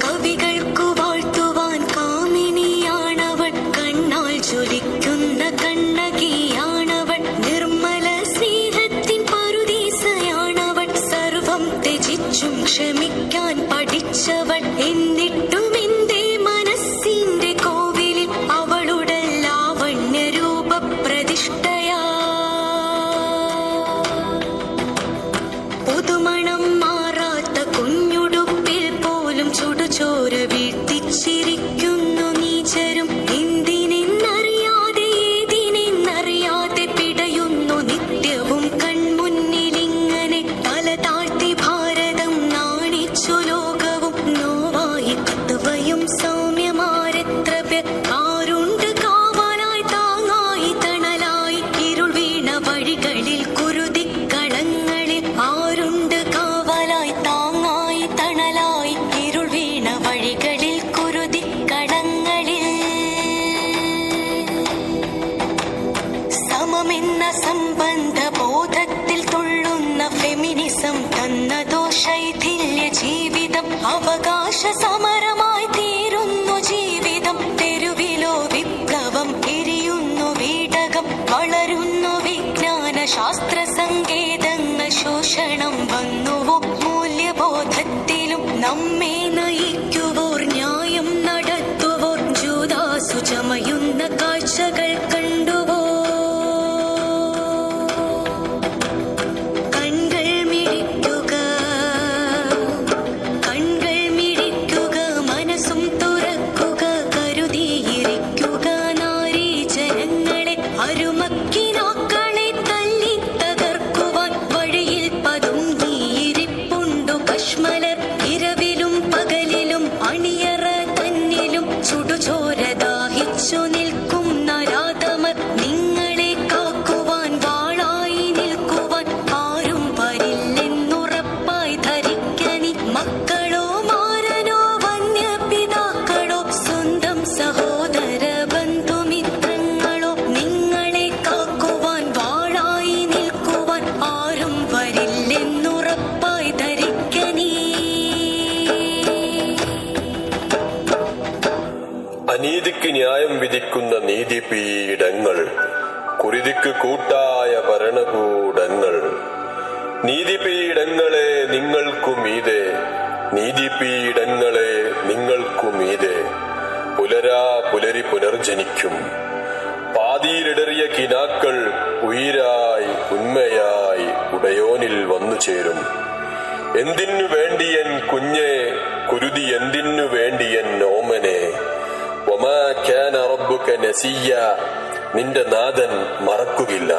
കവികൾക്കു വാഴ്ത്തുവാൻ കാമിനിയാണവൾ കണ്ണാൽ ജ്വലിക്കുന്ന കണ്ണകിയാണവൾ നിർമ്മല സ്നേഹത്തിൻ പറുദീസയാണവൾ സർവം ത്യജിച്ചും ക്ഷമിക്കാൻ പഠിച്ചവൾ എന്നിട്ടും എന്റെ മനസ്സിന്റെ കോവിലിൽ അവളുടെ ലാവണ്യ രൂപ പ്രതിഷ്ഠയാ പുതുമണം മാറാത്ത കുഞ്ഞുടുപ്പിൽ പോലും ചുടുചോര വീഴ്ത്തിച്ചിരിക്കുന്നു നീചരും എന്തിനെന്നറിയാതെ ഏതിനെന്നറിയാതെ പിടയുന്നു നിത്യവും കൺമുന്നിലിങ്ങനെ തല താഴ്ത്തി ഭാരതം നാണിച്ചു ലോകവും നോവായി കത്തുവയും സൗമ്യമാരെത്ര പേർ ആരുണ്ട് കാവലായി താങ്ങായി തണലായി ഇരുൾ വീണ വഴികളിൽ കുരുതിക്കളങ്ങളിൽ ആരുണ്ട് കാവലായി താങ്ങായി തണലായി ഇരുൾ വീണ വഴികളിൽ കുരുതിക്കളങ്ങളിൽ സമമെന്ന സംബന്ധ ബോധത്തിൽ തുള്ളുന്ന ഫെമിനിസം തന്നതോ ശൈഥില്യ ജീവിതം അവകാശ സമരമായി തീരുന്നു ജീവിതം തെരുവിലോ വിപ്ലവം എരിയുന്നു വീടകം വളരുന്നു വിജ്ഞാന ശാസ്ത്ര സങ്കേതങ്ങൾ ശോഷണം വന്നുവോ മൂല്യബോധത്തിലും നമ്മെ നയിക്കുവോർ ന്യായം നടത്തുവോർ ജൂദാസു ചമയുന്ന കാഴ്ചകൾ കണ്ടുവോ കൺകൾ മിഴിക്കുക മനസ്സും തുറക്കുക കരുതിയിരിക്കുക നാരീ ജനങ്ങളെ അരുമക്കിനാക്കളെ തല്ലി തകർക്കുവാൻ വഴിയിൽ പതുങ്ങിയിരിപ്പുണ്ടു കശ്മലർ ഇരവിലും പകലിലും അണിയറ തന്നിലും ചുടുചോര ദാഹിച്ചു നിൽക്കും നരാധമർ നിങ്ങളെ കാക്കുവാൻ വാളായി നിൽക്കുവാൻ ആരും വരില്ലെന്നുറപ്പായി ധരിക്കനി മക്കളോ മാരനോ വന്യപിതാക്കളോ സ്വന്തം സഹോദര ബന്ധുമിത്രങ്ങളോ നിങ്ങളെ കാക്കുവാൻ വാളായി നിൽക്കുവാൻ ആരും വരില്ലെന്നുറപ്പായി ധരിക്കനി അനീതിക്ക് ന്യായം വിധിക്കുന്ന നീതിപീഠങ്ങൾ കുരുതിക്ക് കൂട്ടായ ഭരണകൂടങ്ങൾ നീതിപീഠങ്ങളെ നിങ്ങൾക്കുമീതെ നീതിപീഠങ്ങളെ നിങ്ങൾക്കുമീതെ പുലരാ പുലരി പുനർജനിക്കും പാതിയിലിടറിയ കിനാക്കൾ ഉയിരായി ഉന്മയായി ഉടയോനിൽ വന്നു ചേരും എന്തിനു വേണ്ടിയൻ കുഞ്ഞെ കുരുതി എന്തിനു വേണ്ടിയൻ ഓമനെ വമാ കാന റബ്ബുക നസിയ നിന്റെ നാഥൻ മറക്കുകയില്ല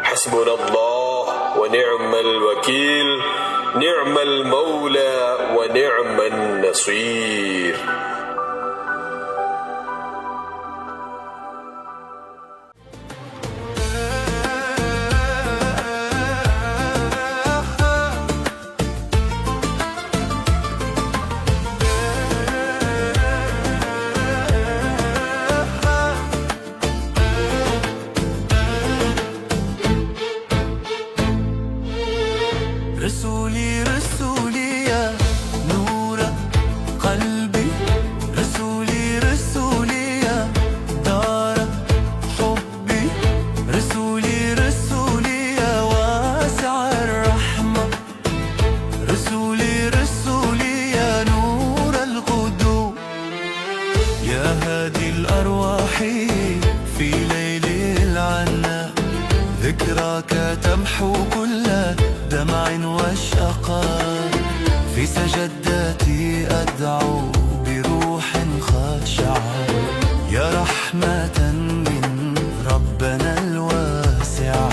ഹസ്ബുനല്ലാഹ് വനിഅമൽ വകീൽ നിഅമൽ മൗല വനിഅമൻ നസീർ. أمحو كل دمع وشقاء في سجداتي أدعو بروح خاشعة يا رحمة من ربنا الواسعة.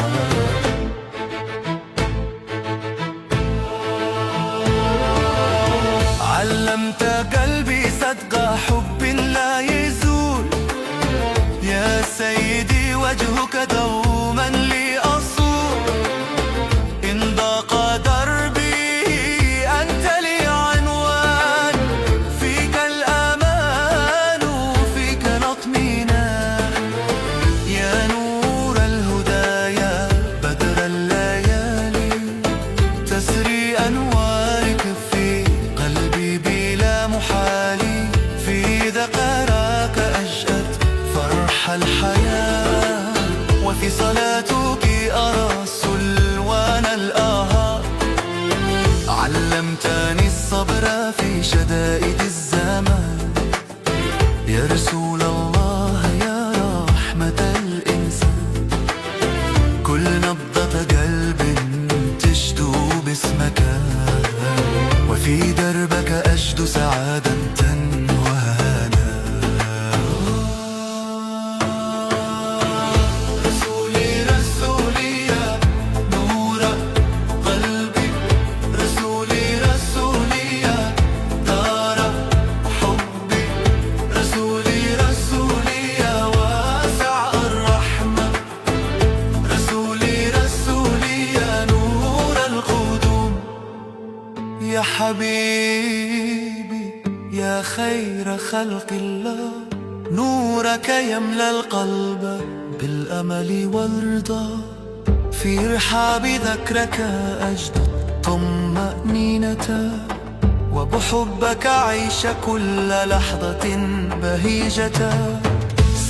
علمت قلبي صدق حب لا يزول يا سيدي وجهك دوما لي أصول إن ضاق دربي أنت لي عنوان فيك الأمان وفيك الاطمئنان يا نور الهدى يا بدر الليالي تسري أنوارك في قلبي بلا محالي في ذكراك أجأت فرح الحياة وفي صلاتك أرى السلوان الآهات علمتني الصبر في شدائد الزمان يا رسول الله يا رحمة الإنسان كل نبضة قلب تشدو باسمك وفي دربك أجد سعادة وهنا. رسولي رسولي يا نور قلبي رسولي رسولي يا دار حبي رسولي رسولي يا واسع الرحمة رسولي رسولي يا نور القدوم يا حبيبي يا خير خلق الله نورك يملأ القلب بالأمل والرضا في رحاب ذكرك أجد طمأنينة وبحبك عيش كل لحظة بهيجة.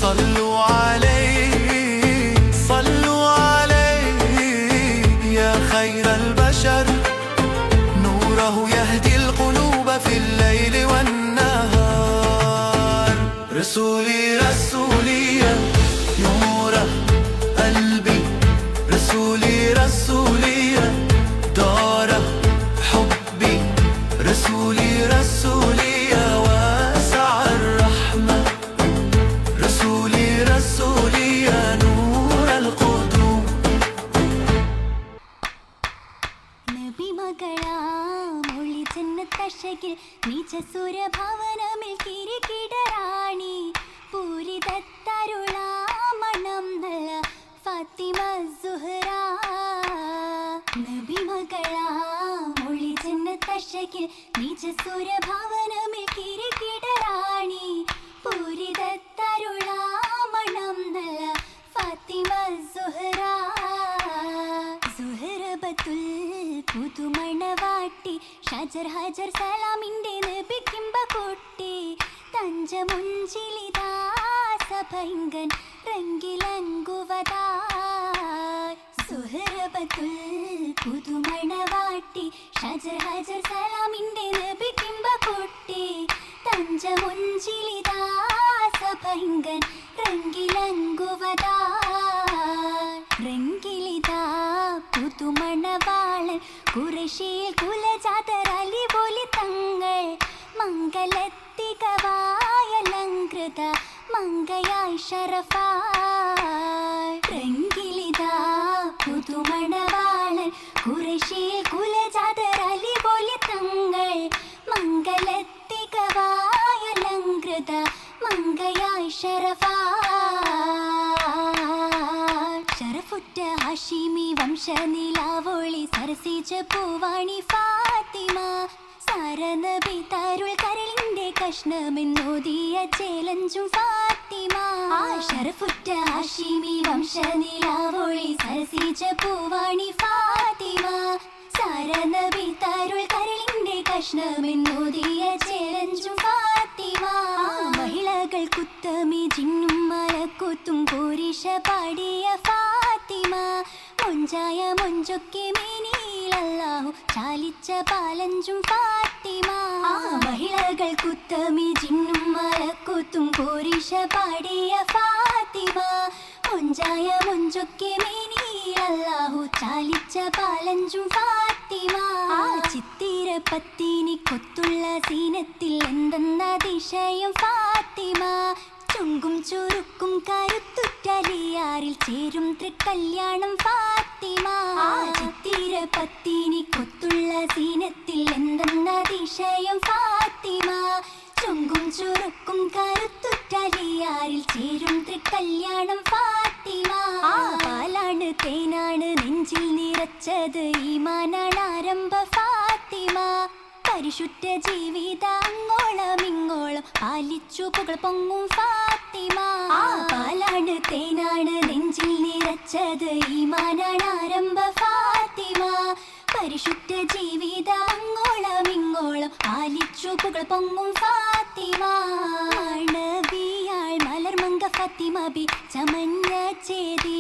صلوا عليه صلوا عليه يا خير البشر نوره يهدي القلوب في الليل والنهار. رسولي رسولي يا نور قلبي رسولي رسولي يا دار حبي رسولي رسولي يا واسع الرحمة رسولي رسولي يا نور القدوم. നബി മകളാമൊളി ജന്നത്തശകിൽ നീചസുരഭവനമിൽ കിരീടറാണി പൂരിതത്തരുളാമണം നല്ല ഫാത്തിമ സുഹ്റ. നബി മകളാമൊളി ജന്നത്തശകിൽ നീചസുരഭവനമിൽ കിരീടറാണി പൂരിതത്തരുളാമണം നല്ല ഫാത്തിമ സുഹ്റ. സുഹ്റബത്തുൽ പുതുമണവാട്ടി ഷജർ ഹജർ സലാമിന്റെ നബിക്കിമ്പ കൊട്ടി തഞ്ചമുഞ്ചിലിതാ സഭൈങ്കൻ റംഗിലങ്കുവതായി. സുഹ്റബത്തുൽ പുതുമണവാട്ടി ഷജർ ഹജർ സലാമിന്റെ നബിക്കിമ്പ കൊട്ടി തഞ്ചമുഞ്ചിലിതാ സഭൈങ്കൻ റംഗിലങ്കുവതായി. റംഗിലിതാ പുതുമണവാളൻ കുറശിയിൽ കുലജാതർ അലിപൊലി തങ്ങൾ മംഗലത്തികവായലങ്കൃത മങ്കയായി ഷറഫായി. റംഗിലിതാ പുതുമണവാളൻ കുറശിയിൽ കുലജാതർ അലിപൊലി തങ്ങൾ മംഗലത്തികവായലങ്കൃത മങ്കയായി ഷറഫായി. ഷറഫുറ്റ ഹാഷിമി വംശനിലാവൊളി സരസിച്ച പൂവാണി ഫാത്തിമ സാരനബി താരുൾ കരളിന്റെ കഷ്ണമെന്നോദിയ ചേലഞ്ചും ഫാത്തിമ. ഷറഫുറ്റ ഹാഷിമി വംശനിലാവൊളി സരസിച്ച പൂവാണി ഫാത്തിമ സാരനബി താരുൾ കരളിന്റെ കഷ്ണമെന്നോദിയ ചേലഞ്ചും ഫാത്തിമ. മഹിളകൾ കുത്തമി ജിന്നും മലക്കുത്തും പോരിഷ പാടിയ ഫാത്തിമ മൊഞ്ചായ മൊഞ്ചൊക്കെ മേനിയിലല്ലാഹു ചാലിച്ച പാലഞ്ചും ഫാത്തിമ. മഹിളകൾ കുത്തമി ജിന്നും മലക്കുത്തും പോരിഷ പാടിയ ഫാത്തിമ മുഞ്ചായ മുഞ്ചൊക്കെ മേനിയിൽ അല്ലാഹു ചാലിച്ച പാലഞ്ചും ഫാത്തിമ. ആ ചിത്തിര പത്തിനി കൊത്തുള്ള സീനത്തിൽ എന്തെന്ന അതിശയം ഫാത്തിമ. ചുങ്കും ചുരുക്കും കരുത്തുറ്റലിയാറിൽ ചേരും തൃക്കല്യാണം ഫാത്തിമ. ആ ചിത്തിര പത്തിനി കൊത്തുള്ള സീനത്തിൽ എന്തെന്ന അതിശയം ഫാത്തിമ. ചുങ്കും ചുരുക്കും കരുത്തുറ്റലിയാറിൽ ചേരും തൃക്കല്യാണം ഫാത്തിമ. ആ പാലാണ് തേനാണ് നെഞ്ചിൽ നിറച്ചത് ഈമാനാണ് ആരംഭ ഫാത്തിമ. പരിശുദ്ധ ജീവിത അങ്ങോളം ഇങ്ങോളം പാലിച്ചു പുകൾ പൊങ്ങും ഫാത്തിമ. ആ പാലാണ് തേനാണ് നെഞ്ചിൽ നിറച്ചത് ഈമാനാണ് ആരംഭ ഫാത്തിമ. പരിശുദ്ധ ജീവിത അങ്ങോളം ഇങ്ങോളം പാലിച്ചു പുകൾ പൊങ്ങും ഫാത്തിമ. നബിയാൾ മലർമങ്ക ഫാത്തിമ ബി ചമഞ്ഞ ചേതി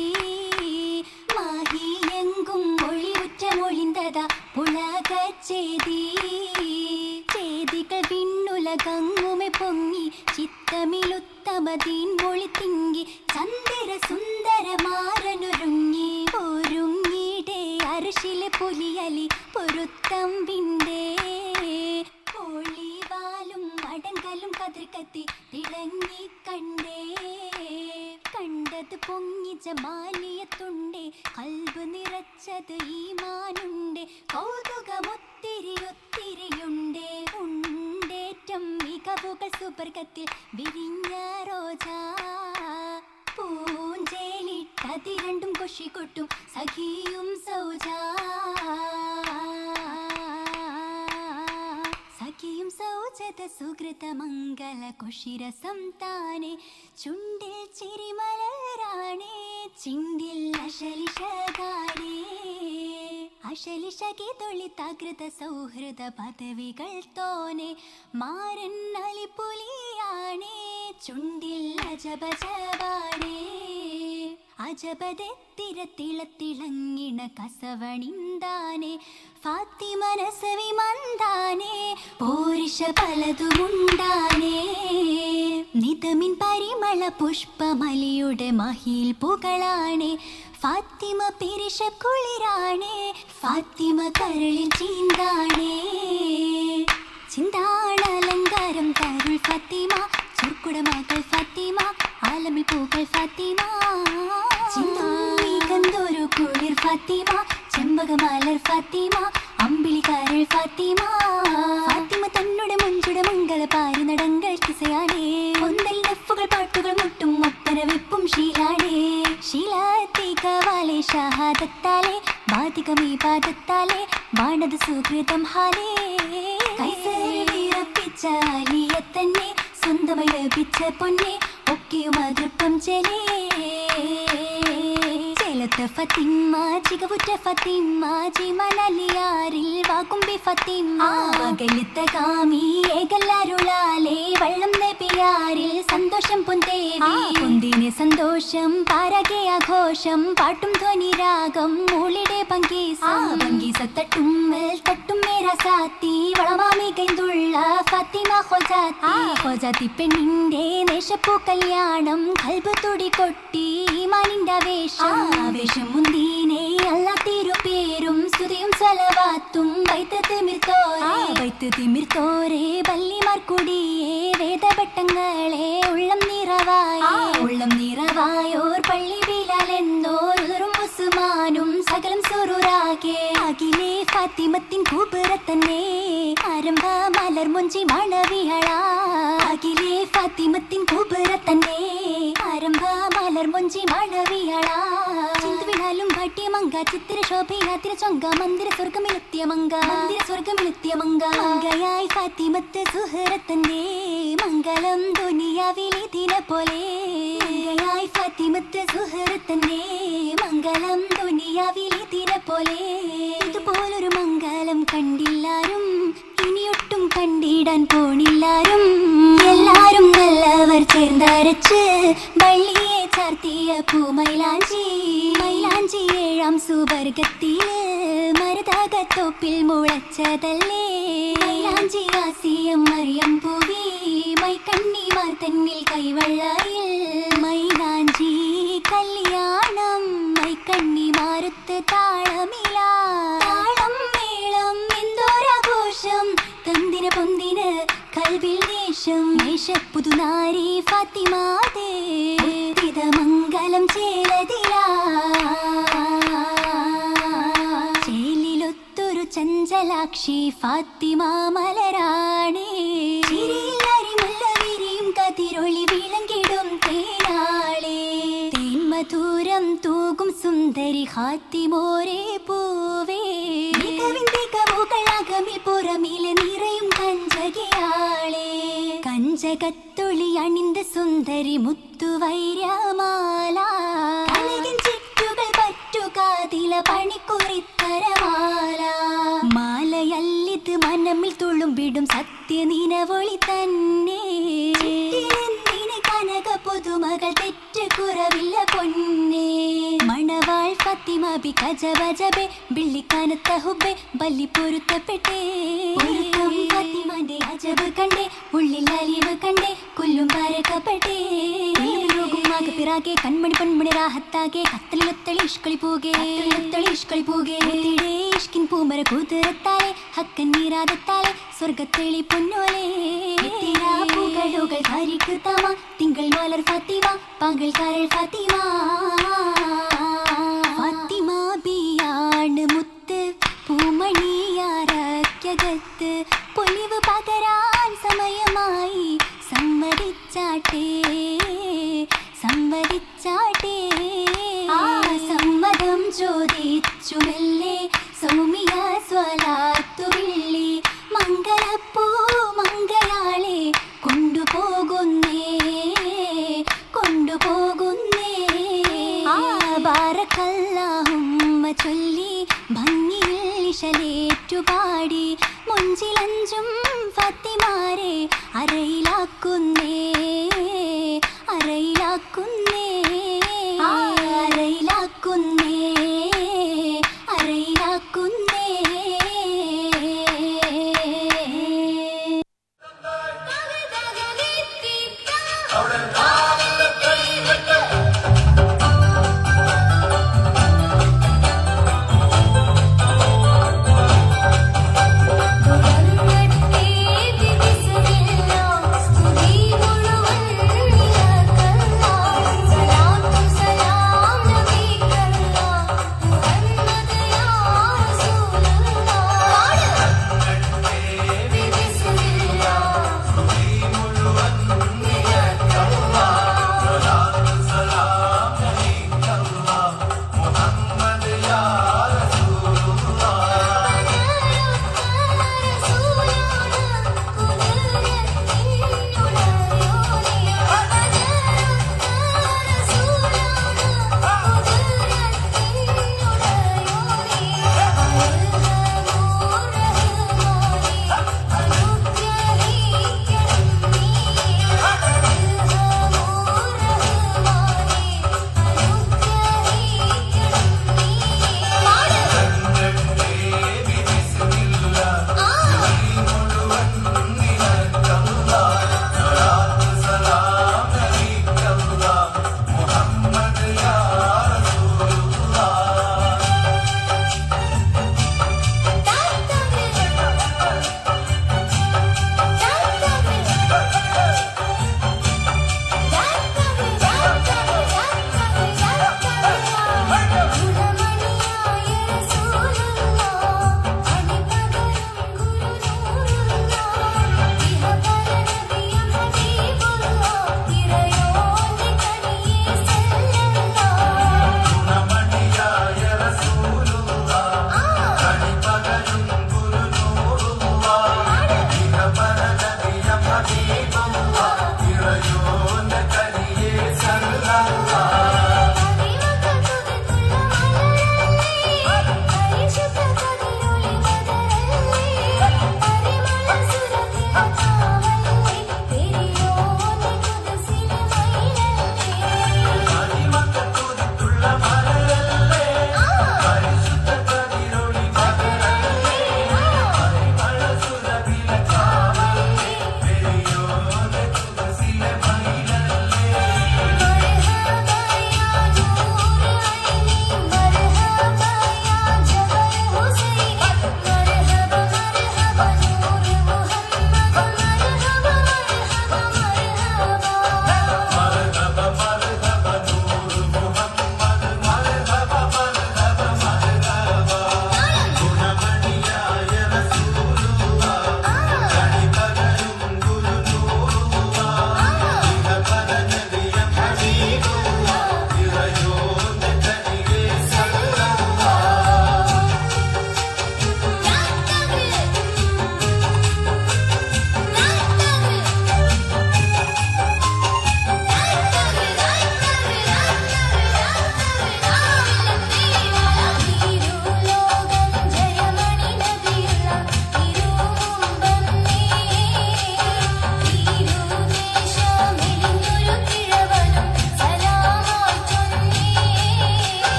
മാഹി എങ്കും മൊഴിവുറ്റ മൊഴിന്തത പുളക ചേതി. ചേതികൾ വിണ്ണുലകങ്ങുമെ പൊങ്ങി ചിത്തമിലുത്തമതീൻ മൊഴി തിങ്ങി ചന്ദ്ര സുന്ദരമാരനൊരുങ്ങി ഒരുങ്ങിടേ അരിശിലെ പുലിയലി പൊരുത്തമ്പിൻ്റെ ഒളിവാലും അടങ്കലും കതിർക്കത്തി തിളങ്ങി കണ്ടേ. കണ്ടത് പൊങ്ങി ജമാലിയത്തുണ്ടേ കൽബ് നിറച്ചത് ഈമാനുണ്ടേ കൗതുകമൊത്തിരി ഒത്തിരിയുണ്ടേ ഉണ്ടേറ്റം മികവുകൾ സുബർഗത്തിൽ വിരിഞ്ഞ റോജ പൂഞ്ചേലിട്ടതി രണ്ടും കൊഷിക്കൊട്ടും സഖിയും സൗജ സഖിയും സൗജത സുഹൃത മംഗല കൊഷിരസം താനെ ചുണ്ടിൽ ചിരിമലരാണേ ചിണ്ടിൽ അശലിഷകാരേ അശലിഷകി തൊളിതാകൃത സൗഹൃദ പദവികൾ തോനെ മാരൻ അലിപുലിയാണേ ചുണ്ടിൽ അജബജവാടേ അജബദത്തിരത്തിളത്തിളങ്ങിണ കസവണിന്താനെ ഫാത്തിമ നസവി മന്ദാനെ പോരിഷ പലതുമുണ്ടാനേ. നിതമിൻ പരിമള പുഷ്പമലിയുടെ മഹിയിൽ പുകളാണേ ഫാത്തിമ പിരിശ കുളിരാണേ ഫാത്തിമ കരളിൽ ചീന്താണേ. ചിന്താണലങ്കാരം തരുൾ ഫാത്തിമ ചുർക്കുടമകൾ ഫാത്തിമ ആലമിൽ പൂക്കൾ ഫാത്തിമ. ചിന്തോരു കുളിർ ഫാത്തിമ ചെമ്പകമാലർ ഫാത്തിമ അമ്പിളി കരൾ ഫാത്തിമ. ഫാത്തിമ തന്നുടെ മുഞ്ചുടെ മംഗള പാരി നടങ്ങൾ കിസയാണേ ഒന്നൽ നഫുകൾ പാട്ടുകൾ മുട്ടും ഒപ്പന വെപ്പും ശീലാണേ. ശീലാത്തികവാലെ ഷഹാദത്താലെ ബാധികമീ പാദത്താലെ വാണത് സുഹൃതം ഹാലേ. കൈസറിറപ്പിച്ച അലിയത്തന്നെ സ്വന്തമായി ലഭിച്ച പൊന്നെ ഒക്കെയും അതൃപ്പം ചെലേ. ചേലത്ത ഫത്തിമ ചികവുറ്റ ഫത്തിമ ജിമലലിയാറിൽ വാക്കുമ്പി ഫത്തിമ വകലുത്ത കാമി ഏകല്ലാരുളാലേ വള്ളം നബിയാറിൽ സന്തോഷം പൊന്തേവി പൊന്തിനെ സന്തോഷം പാരകെ ആഘോഷം പാട്ടും ധ്വനി രാഗം മൂളിടെ ഭംഗീസ തട്ടും തട്ടും മേര സാത്തി വളമാമി കൈന്തുള്ള ഫാത്തിമ ഹോജാത്തി പെണ്ണിന്റെ നേശപ്പൂ കല്യാണം കൽബ് തുടി കൊട്ടി ഈമാനിന്റെ ആവേശം മുന്തിനെ അല്ലാ തിരുപേരും സ്തുതിയും സ്വലവാത്തും ബൈത്ത് തിമിർത്തോരെ ബല്ലിമാർക്കുടിയേ വേദപട്ടങ്ങളെ ഉള്ളം നിറവായോർ പള്ളി ബിലാലെന്നോരും ഉസ്മാനും സകലം സുറുറാകെ അഖിലേ ഫാത്തിമത്തിൻ കൂപ്പുറത്തന്നെ ആരംഭ മലർ മുഞ്ചി മണവിഹള അഖിലേ ഫാത്തിമത്തിൻ കൂപ്പുറത്തന്നെ ആരംഭ മലർ മുഞ്ചി മണവിഹള. ചിന്തുവിടാലും ഭാട്യമങ്ക ചിത്തിര ശോഭയാത്തിര ചൊങ്ക മന്ദിര സ്വർഗമിലെത്തിയ മംഗയായി ഫാത്തിമത്ത് സുഹറത്തന്നെ മംഗളം ദുനിയാവിലിതിനെ പോലെ മംഗയായി ഫാത്തിമത്ത് സുഹറത്തന്നെ മംഗളം ദുനിയാവിലിതിനെ പോലെ. ഇതുപോലൊരു മംഗളം കണ്ടില്ലാരും ഇനിയൊട്ടും കണ്ടിടാൻ പോണില്ലാരും. എല്ലാരും നല്ലവർ ചേർന്നരച്ച് വള്ളിയെ ചാർത്തിയ പൂമൈലാഞ്ചി ഏഴാം സുവർഗത്തില് മരുതാകത്തോപ്പിൽ മുളച്ചതല്ലേ മൈലാഞ്ചി ആസിയം മറിയം പൂവി മൈക്കണ്ണിമാർ തന്നിൽ കൈവള്ളയിൽ മൈലാഞ്ചി കല്ലി ചേലതിലും പുതുനാരി ഫാത്തിമാതേ മംഗലം ചേലതിലാ ചേലിലൊത്തൊരു ചഞ്ചലാക്ഷി ഫാത്തിമ മലരാണേ ചിരിയും കതിരൊളി വിളങ്ങിടും തേനാളേ തേന്മധുരം തൂകും സുന്ദരി ഹാത്തിമോരേ പൂവേ കളകമിൽ പുറമിലെ നിറയും കഞ്ചകിയാളേ കഞ്ചകത്തൊളി അണിந்த സുന്ദരി മുത്തുവൈര്യമാല ചുറ്റുകൾ പറ്റുകാതില പണിക്കുറിത്തരമാല മാലയല്ലിത് മനമിൽ തുളുമ്പിടും സത്യനിനവൊളി തന്നെ കനക പുതുമകൾ തെറ്റ് കുറവില്ല പൊന്നേ മണവാൾ ഫാത്തിമ ബി കജബജബെ ബിള്ളിക്കാനത്ത ഹുബെ ബല്ലി പൊരുത്തപ്പെട്ടേ ഫാത്തിമാന്റെ അജബ് കണ്ടേ ഉള്ളിൽ അലിവ് കണ്ടേ കൊല്ലും പാരക്കപ്പെട്ടേ പിറാകെ കൺമണി പെൺമണി രാഹത്താകെ കത്തലിലൊത്തളി ഇഷ്കളി പോകേ ഇഷ്കിൻ പൂമര കൂതിരത്താലെ ഹക്കൻ നീരാതത്താലെ സ്വർഗത്തെളി പൊന്നോലേ പൂകളുകൾ ധാരിക്കുത്താമ തിങ്കൾ മലർ ഫാത്തിമ പകൽ കരൾ ഫാത്തിമ ഫാത്തിമ ബിയാണ് മുത്ത് പൂമണിയാരക്കകത്ത് പൊലിവ് പകരാൻ സമയമായി സമ്മതിച്ചാട്ടേ സമ്മതം ചോദിച്ചു മെല്ലെ സൗമ്യ സ്വലാത്തുവിള്ളി മംഗളപ്പൂ മംഗളാളെ കൊണ്ടുപോകുന്നേ ബാറക്കല്ലാഹുമ്മ ചൊല്ലി ഭംഗിയിൽ ഇശലേറ്റുപാടി മുഞ്ചിലഞ്ചും ഫാത്തിമാരെ അരയിലാക്കുന്നേ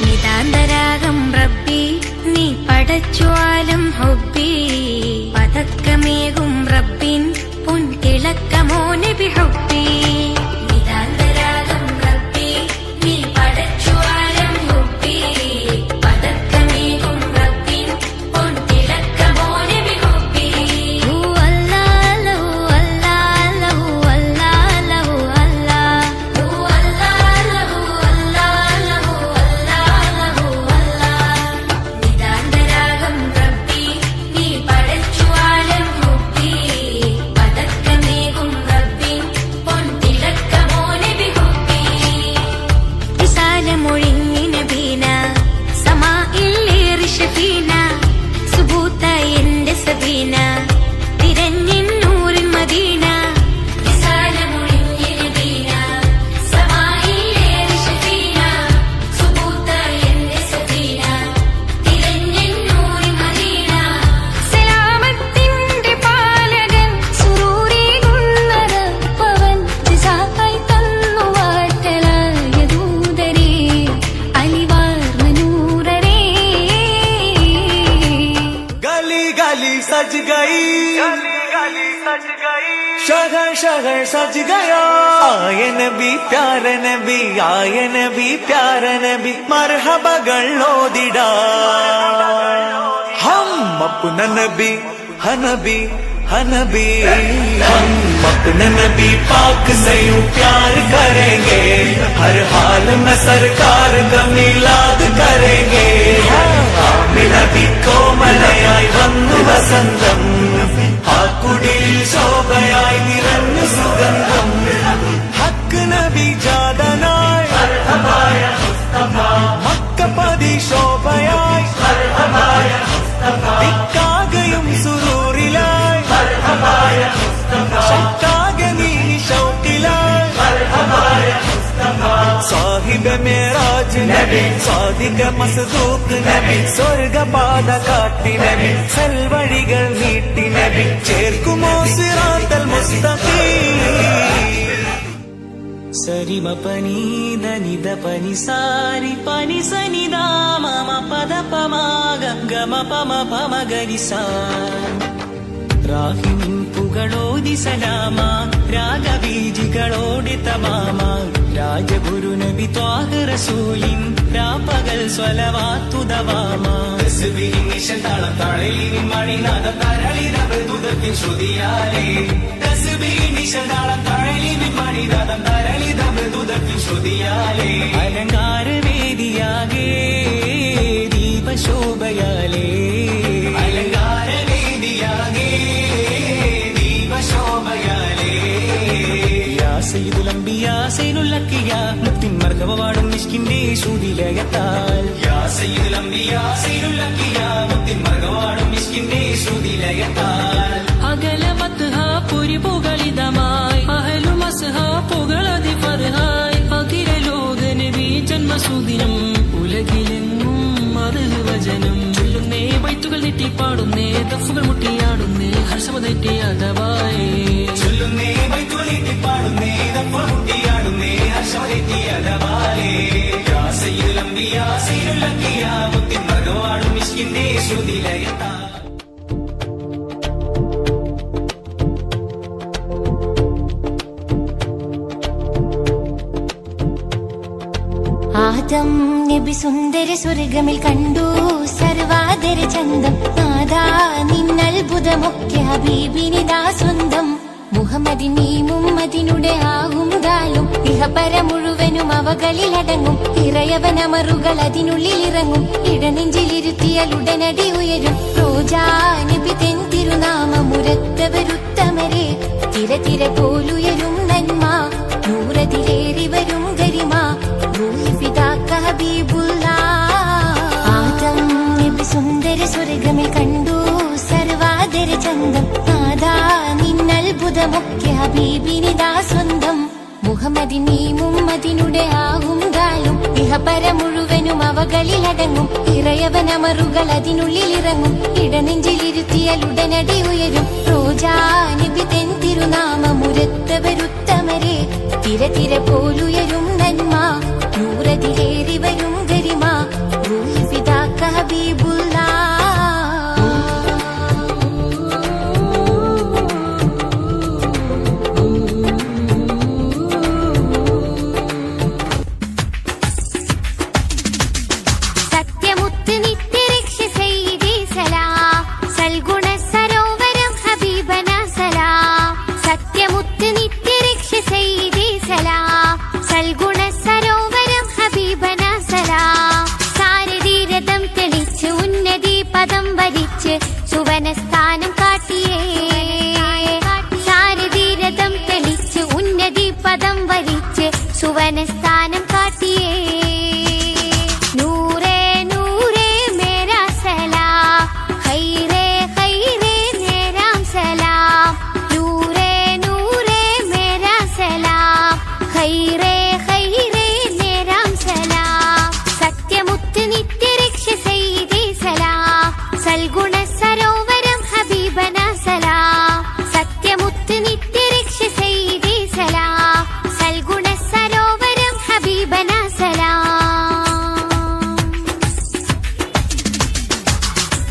നിതാന്തരാഗം റബ്ബി നീ പടച്ചുവാലും ഹുബ്ബി പതക്കമേകും റബ്ബിൻ പൊൻതിളക്കമോ നബി ഹുബ്ബി നിതാന്തരാഗം റബ്ബി നീ പടച്ചുവാലും ഹുബ്ബി പതക്കമേകും റബ്ബിൻ പൊൻതിളക്കമോ നബി ഹുബ്ബി ഹു അല്ലാഹു അല്ലാഹു അല്ലാഹു അല്ലാഹു അല്ലാഹു അല്ലാഹു നിതാന്തരാഗം റബ്ബി നീ പടച്ചുവാലും ഹുബ്ബി പതക്കമേകും റബ്ബിൻ പൊൻതിളക്കമോ നബി ഹുബ്ബി വിശാലമൊഴിഞ്ഞ നബീന സമാഇല്ലേറി ഷഫീന സുബൂത്ത എന്റെ സബീന തിരഞ്ഞിന്നൂറിൻ മദീന വിശാലമൊഴിഞ്ഞ നബീന സമാഇല്ലേറി ഷഫീന സുബൂത്ത എന്റെ സബീന തിരഞ്ഞിന്നൂറിൻ മദീന സലാമത്തിന്റെ പാലകൻ സുറൂരി ഗുണറപ്പവൻ ജിസായി തന്നു വാഴ്ത്തലായ ദൂതരേ അലിവാർ മനൂരരേ गली गली सज गई, शहर शहर सज गया। आए नबी प्यारे नबी, आए नबी प्यारे नबी, मरहबകൾ ഓതിടാ हम अपना नबी हनबी हनबी, हम अपने नबी पाक से यूं प्यार करेंगे, हर हाल में सरकार का मिलाद करेंगे। നബി കോമലയായി വന്നു വസന്തം, ആ കുടിൽ ശോഭയായി നിറഞ്ഞു സുഗന്ധം, ഹക്ക് നബി ജാതനായി മക്കപതി ശോഭയായി ദിക്കാകയും സുറൂറിലായി ശക്കാകെ നീ ഷൗക്കിലായി സാഹിബ് മേരാജ് നബി സാദിഖ മസ്ദൂഖ് നബി സ്വർഗപാത കാട്ടി നബി സൽവഴികൾ നീട്ടി നബി ചേർക്കുമോ സിറാത്തൽ മുസ്തഖീം സരിമ പനി ധനിധ പനി സാരി പനി സനിധ മമ പദ പമ ഗമ പമ പമ ഗരിസാ രാഹിമിൻ പുകളോതി സലാമ രാഗബീജികളോടി തമാമ രാജഗുരു നബി ത്വാഹ റസൂലിൻ രാപകൽ സ്വലവാത്തു ദവാമ തസ്ബീഹ് നിശതാളം താളലിൻ മണിനാദം തരളിന മൃദുദത്തിൻ ശ്രുതിയാലേ തസ്ബീഹ് നിശതാളം താളലിൻ മണിനാദം തരളിന മൃദുദത്തിൻ ശ്രുതിയാലേ അലങ്കാര വേദിയാകേ ദീപശോഭയാലേ അലങ്കാര വേദിയാകേ ദീപശോഭയാലേ യാ സയ്യിദുൽ അംബിയാ സൈനുൽ അക്കിയാ മുത്തിൻ മർഹബവാടും മിസ്കിന്റെ ശ്രുതിലയത്താൽ യാ സയ്യിദുൽ അംബിയാ സൈനുൽ അക്കിയാ മുത്തിൻ മർഹബവാടും മിസ്കിന്റെ ശ്രുതിലയത്താൽ അകലമത്ഹ പുരി പുകളിതമായി അഹലു മസ്ഹ പുകളതി ഫർഹായ് അഖില ലോക നബി ജന്മസുദിനം ഉലകിലെങ്ങും മദ്ഹ് വചനം ചൊല്ലുന്നേ ബൈത്തുകൾ നീട്ടി പാടുന്നേ ദഫുകൾ മുട്ടിയാടുന്നേ ഹർഷമതേറ്റി അദവായേ ചൊല്ലുന്നേ ബൈത്തുകൾ നീട്ടി പാടുന്നേ ദഫുകൾ മുട്ടിയാടുന്നേ ഹർഷമതേറ്റി അദവായേ യാ സയ്യിദുൽ അംബിയാ സയ്യിദുൽ അംബിയാ മുത്തിൻ മർഹബവാടും മിസ്കിന്റെ ശ്രുതിലയത്താൽ ആദം നബി സുന്ദര സ്വർഗമിൽ കണ്ടു സർവാദര ചന്തം നാദാ നിന്നത്ഭുതമൊക്കെ ഹബീബിനിതാ സ്വന്തം മുഹമ്മദിനീ മുമ്മദിനുടെ ആകും കാലും ഇഹപര മുഴുവനും അവകളിലടങ്ങും ഇറയവനമറുകൾ അതിനുള്ളിൽ ഇറങ്ങും ഇടനെഞ്ചിലിരുത്തിയാൽ ഉടനടി ഉയരും റോജാ നബി തെൻ തിരുനാമമുരത്തവരുത്തമരെ തിര തിര പോലുയരും നന്മ നൂറതിലേറി വരും ഗരിമ റൂഹി പിതാക്ക ഹബീബുല്ലാ ആദം നബി സുന്ദര സ്വർഗമേ കണ്ടു സർവാദര ചന്തം നാദാ നിന്നത്ഭുതമൊക്കെ ഹബീബിനിതാ സ്വന്തം മുഹമ്മദിനീ മുമ്മദിനുടെ ആകും കാലും ഇഹപര മുഴുവനും അവകളിലടങ്ങും ഇറയവനമറുകൾ അതിനുള്ളിൽ ഇറങ്ങും ഇടനെഞ്ചിലിരുത്തിയാൽ ഉടനടി ഉയരും റോജാ നബി തെൻ തിരുനാമമുരത്തവരുത്തമരെ തിര തിര പോലുയരും നന്മ നൂറതിലേറി വരും ഗരിമ റൂഹി പിതാക്ക ഹബീബുല്ലാ സുവനസ്ഥാനം കാട്ടിയേ സാരഥീരഥം തെളിച്ച് ഉന്നതി പദം വരിച്ച് സുവനസ്ഥാനം കാട്ടിയേ നൂറേ നൂറേ മേരാ സലാം ഹൈറേ ഹൈറേ നേരാം സലാം നൂറേ നൂറേ മേരാ സലാം ഹൈറേ ഹൈറേ നേരാം സലാം സത്യമുത്ത് നിത്യരക്ഷ സയ്യിദി സലാം സൽഗുണ സരോവരം ഹബീബന സലാം സത്യമുത്ത് നിത്യരക്ഷ സയ്യിദി സലാം സൽഗുണ സരോവരം ഹബീബന സലാം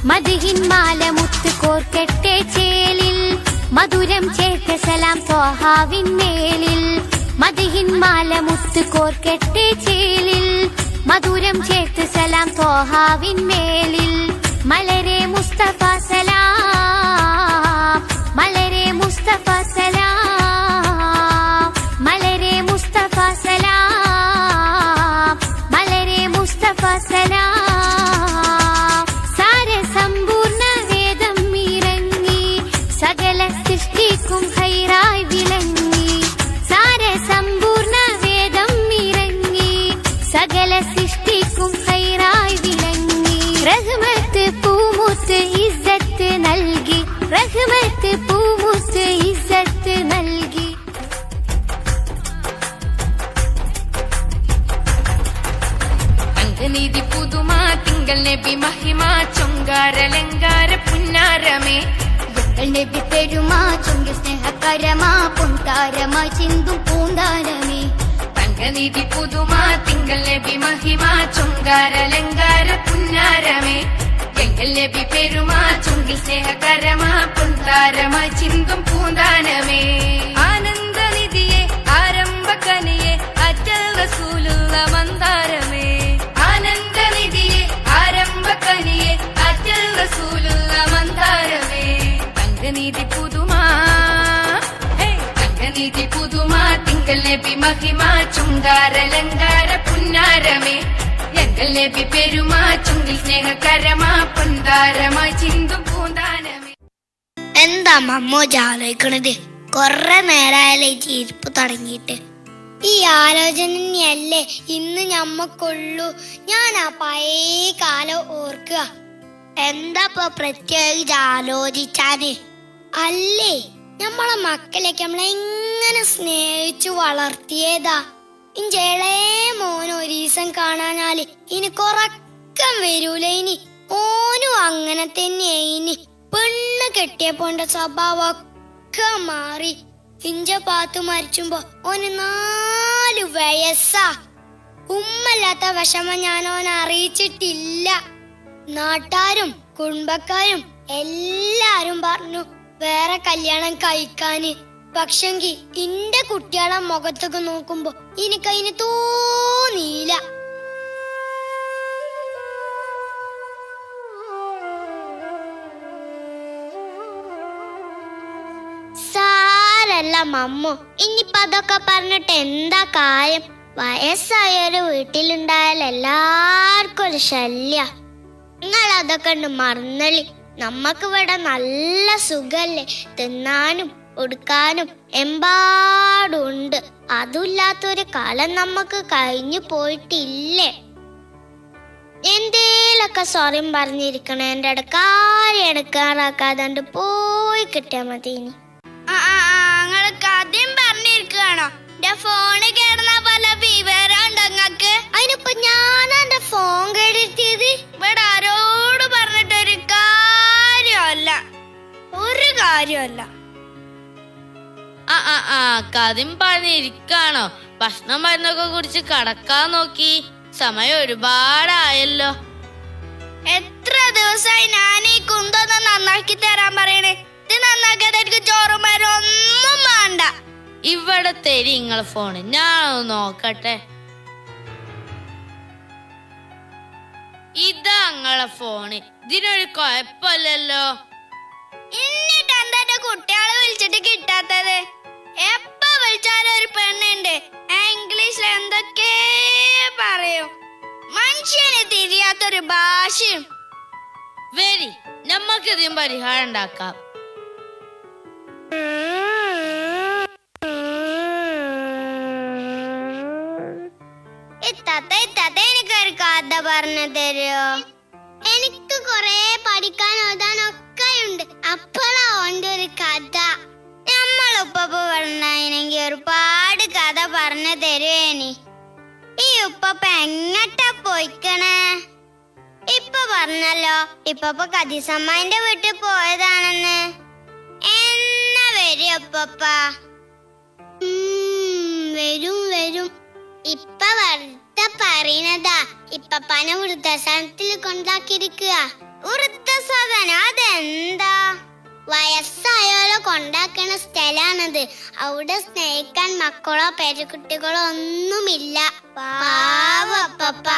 മദ്ഹിൻ മാലമുത്ത് കോർക്കട്ടെ ചേലിൽ മധുരം ചേർത്ത സലാം ത്വാഹാവിൻ മേലിൽ മദ്ഹിൻ മാലമുത്ത് കോർക്കട്ടെ ചേലിൽ മധുരം ചേർത്ത് സലാം ത്വാഹാവിൻ മേലിൽ മലരെ മുസ്തഫ സലാം മലരെ മുസ്തഫ സലാം മലരെ മുസ്തഫ സലാം മലരെ മുസ്തഫ സലാം സാരസമ്പൂർണ്ണ വേദം ഇറങ്ങി സകല സൃഷ്ടിക്കും ഹൈറായി വിളങ്ങി സാരസമ്പൂർണ്ണ വേദം ഇറങ്ങി സകല സൃഷ്ടിക്കും ഹൈറായി വിളങ്ങി റഹ്മത്ത് പൂമുത്ത് ഇസ്സത്ത് നൽകി റഹ്മത്ത് പൂമുത്ത് ഇസ്സത്ത് നൽകി അങ്കനീതി പുതുമ തിങ്കൾ നബി മഹിമ ചൊങ്കാരലങ്കാര പുന്നാരമേ നബി പെരുമാ ചൊങ്കി സ്നേഹകരമാ പൊൻതാരമാ ചിന്തും പൂന്താരമേ തങ്കനീതി പുതുമ തിങ്കൾ നബി മഹിമ ചൊങ്കാരലങ്കാര പുന്നാരമേ എങ്കൽ നബി പെരുമാ ചൊങ്കിൽ സ്നേഹകരമാ പൊൻതാരമാ ചിന്തും പൂന്താനമേ ആനന്ദനിധിയെ ആരംഭകനിയെ അറ്റൽ റസൂലുള്ള മന്ദാരമേ ആനന്ദനിധിയെ ആരംഭകനിയെ അറ്റൽ റസൂലുള്ള മന്ദാരമേ തങ്കനീതി പുതുമാ തങ്കനീതി പുതുമാ തിങ്കൾ നബി മഹിമ ചുങ്കാരലങ്കാര പുന്നാരമേ എങ്കൽ നബി പെരുമാ ചുങ്കിൽ സ്നേഹകരമാ പൊന്താരമാ ചിന്തും പൂന്താനമേ. എന്താ മമ്മൂജ ആലോചിക്കണത്? കൊറേ നേരായാലേ ഇരിപ്പ് തുടങ്ങിയിട്ട്. ഈ ആലോചനയല്ലേ ഇന്ന് ഞമ്മക്കുള്ളൂ. ഞാൻ ആ പഴയ കാലം ഓർക്കുക. എന്താ പ്രത്യേകിച്ച് ആലോചിച്ചാന്? അല്ലേ നമ്മളെ മക്കളൊക്കെ നമ്മളെങ്ങനെ സ്നേഹിച്ചു വളർത്തിയതാ. ഇഞ്ചേളേ മോന് ഒരീസം കാണാനാല് എനിക്കൊറക്കം വരൂല. ഇനി ഓനും അങ്ങനെ തന്നെ. ഇനി പെണ്ണ് കെട്ടിയപ്പോന്റെ സ്വഭാവമൊക്കെ മാറി. ഇഞ്ച പാത്തു മരിച്ചുമ്പോ ഓന് 4 വയസ്സാ. ഉമ്മല്ലാത്ത വിഷമം ഞാൻ ഓനെ അറിയിച്ചിട്ടില്ല. നാട്ടാരും കുടുംബക്കാരും എല്ലാരും പറഞ്ഞു വേറെ കല്യാണം കഴിക്കാന്. പക്ഷെങ്കി ഇന്റെ കുട്ടികളെ മുഖത്തൊക്കെ നോക്കുമ്പോ എനിക്കതിന് തോന്നിയില്ല. സാര അല്ല മമ്മു. ഇനിയിപ്പൊ അതൊക്കെ പറഞ്ഞിട്ട് എന്താ കാര്യം? വയസ്സായൊരു വീട്ടിലുണ്ടായാൽ എല്ലാവർക്കും ഒരു ശല്യ. നിങ്ങൾ അതൊക്കെ ഉണ്ട് മറന്നളി. നമ്മക്ക് ഇവിടെ നല്ല സുഖല്ലേ, തിന്നാനും ഉടുക്കാനും എമ്പാടുണ്ട്. അതുമില്ലാത്തൊരു കാലം നമുക്ക് കഴിഞ്ഞു പോയിട്ടില്ലേ? എന്തേലൊക്കെ സ്വരം പറഞ്ഞിരിക്കണ എന്റെ കാര്യം എടുക്കാറാക്കാതെ പോയി കിട്ടിയാ മതി. ഇനി നിങ്ങള് കഥയും പറഞ്ഞിരിക്കുകയാണോ? എന്റെ ഫോണ് കേടുന്ന പല വിവരം ഉണ്ടോ നിങ്ങക്ക്? അതിനിപ്പോ ഞാനാ എന്റെ ഫോൺ കേടെത്തിയത്? ഇവിടെ ആരോട് പറഞ്ഞിട്ടൊരു കാര്യമല്ല, ഒരു കാര്യമല്ല. കഥയും പറഞ്ഞിരിക്കാണോ? ഭക്ഷണം മരുന്നൊക്കെ കുറിച്ച് കടക്കാൻ നോക്കി. സമയം ഒരുപാടായല്ലോ. എത്ര ദിവസമായി ഞാൻ ഈ കുന്തൊന്ന് നന്നാക്കി തരാൻ പറയണേ. ഇത് നന്നാക്കാതെ എനിക്ക് ചോറും മരം ഒന്നും വേണ്ട. ഇവിടെ തരി നിങ്ങളെ ഫോണ്, ഞാനൊന്ന് നോക്കട്ടെ. ഇതാ നിങ്ങളെ ഫോണ്. ഇതിനൊരു കുഴപ്പമില്ലല്ലോ. എന്നിട്ട് എന്താ കുട്ടികളെ വിളിച്ചിട്ട് കിട്ടാത്തത്? എപ്പ വിളിച്ചാലും ഒരു പെണ്ണുണ്ട്, ഇംഗ്ലീഷിൽ എന്തൊക്കെ പറയും. മനുഷ്യന് തിരിയാത്തൊരു ഭാഷയും. വരി, നമ്മക്ക് ഇതിന് പരിഹാരം ഉണ്ടാക്കാം. എനിക്കൊരു കഥ പറഞ്ഞു തരുമോ? എനിക്ക് കൊറേ പഠിക്കാൻ എഴുതാനൊക്കെ ഉണ്ട്. അപ്പോഴാ ഓന്റെ ഒരു കഥ. നമ്മളുപ്പ പറഞ്ഞെങ്കിൽ ഒരുപാട് കഥ പറഞ്ഞു തരുവേനി. ഈ ഉപ്പ എങ്ങട്ടാ പോയിക്കണേ? ഇപ്പൊ പറഞ്ഞല്ലോ ഇപ്പ കദീസമ്മന്റെ വീട്ടിൽ പോയതാണെന്ന്. എന്നാ വരും ഉപ്പ? വരും. ഇപ്പ വെറുതെ പറയണതാ. ഇപ്പനെ വൃദ്ധസാധനത്തിൽ കൊണ്ടാക്കിയിരിക്കുക. വൃദ്ധസാധനം അതെന്താ? വയസ്സായാലോ കൊണ്ടാക്കണ സ്ഥലാണത്. അവിടെ സ്നേഹിക്കാൻ മക്കളോ പേരക്കുട്ടികളോ ഒന്നുമില്ല. പാവ പപ്പ.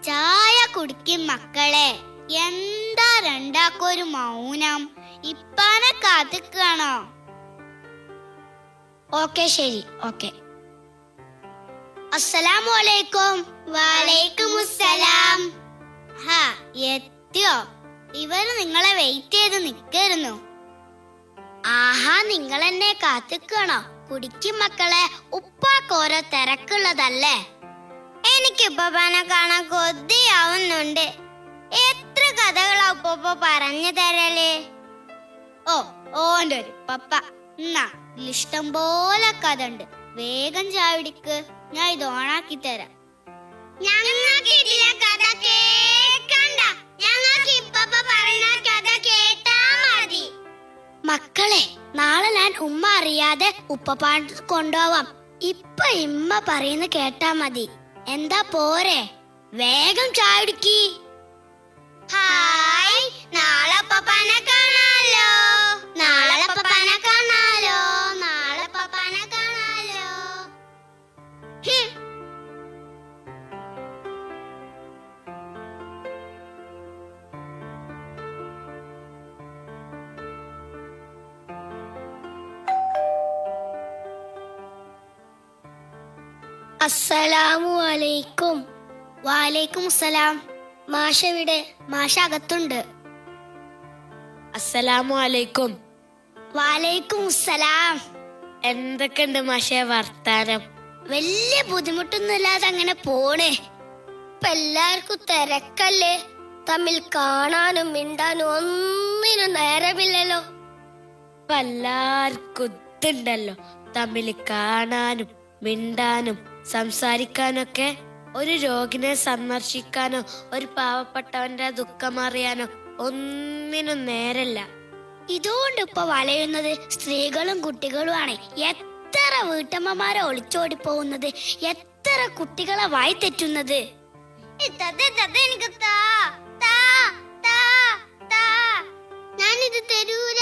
ചായ കുടിക്കും മക്കളെ. എന്താ രണ്ടാക്കൊരു മൗനം? ഇപ്പാനെ കാത്തിക്കാണോ? ഓക്കെ, ശരി, ഓക്കെ. അസ്സലാമു അലൈക്കും. വലൈക്കുമുസ്സലാം. എത്തിയോ? ഇവര് നിങ്ങളെ വെയിറ്റ് ചെയ്ത് നിക്കായിരുന്നു. ആഹാ, നിങ്ങൾ എന്നെ കാത്തിക്കണോ? കുടിക്കും മക്കളെ, ഉപ്പാക്കോരോ തിരക്കുള്ളതല്ലേ. എനിക്ക് ഉപ്പനെ കാണാൻ കൊതിയാവുന്നുണ്ട്. എത്ര കഥകളാ ഉപ്പ പറഞ്ഞു തരല്? ഓന്റെ ഒരു പപ്പ. എന്നാ ഇഷ്ടം പോലെ കഥ ഉണ്ട്. വേഗം ചാവിടിക്ക്, ഞാൻ ഇത് ഓണാക്കി തരാം. ഞങ്ങൾക്ക് കഥ കേൾക്കണ്ട, ഞങ്ങൾക്ക് ഇപ്പ പറയുന്ന കഥ കേട്ടാ മതി. മക്കളെ, നാളെ ഞാൻ ഉമ്മ അറിയാതെ ഉപ്പപ്പാൻ കൊണ്ടുപോവാം. ഇപ്പൊ ഇമ്മ പറയുന്ന കേട്ടാ മതി. എന്താ പോരെ? വേഗം ചാടിക്കി. ഹായ്, നാളെ പപ്പാനെ കാണാലോ. നാളെ പപ്പാനെ കാണാലോ. നാളെ പപ്പാനെ കാണാലോ. അസ്സലാമു അലൈക്കും. വാലൈക്കും സലാം. മാഷ എവിടെ? മാഷ അകത്തുണ്ട്. അസ്സലാമു അലൈക്കും. വാലൈക്കും സലാം. എന്തൊക്കെയുണ്ട് മാഷേ വർത്താനം? വലിയ ബുദ്ധിമുട്ടൊന്നുമില്ലാതെ അങ്ങനെ പോണേ. ഇപ്പൊ എല്ലാവർക്കും തിരക്കല്ലേ, തമ്മിൽ കാണാനും മിണ്ടാനും ഒന്നിനും നേരമില്ലല്ലോ. ഇപ്പൊ എല്ലാവർക്കും ഇതുണ്ടല്ലോ, തമ്മിൽ കാണാനും മിണ്ടാനും സംസാരിക്കാനൊക്കെ. ഒരു രോഗിനെ സന്ദർശിക്കാനോ ഒരു പാവപ്പെട്ടവന്റെ ദുഃഖമറിയാനോ ഒന്നിനും നേരല്ല. ഇതുകൊണ്ട് ഇപ്പൊ വലയുന്നത് സ്ത്രീകളും കുട്ടികളുമാണ്. എത്ര വീട്ടമ്മമാരെ ഒളിച്ചോടി പോകുന്നത്, എത്ര കുട്ടികളെ വായി തെറ്റുന്നത്. ഞാനിത് തരൂല.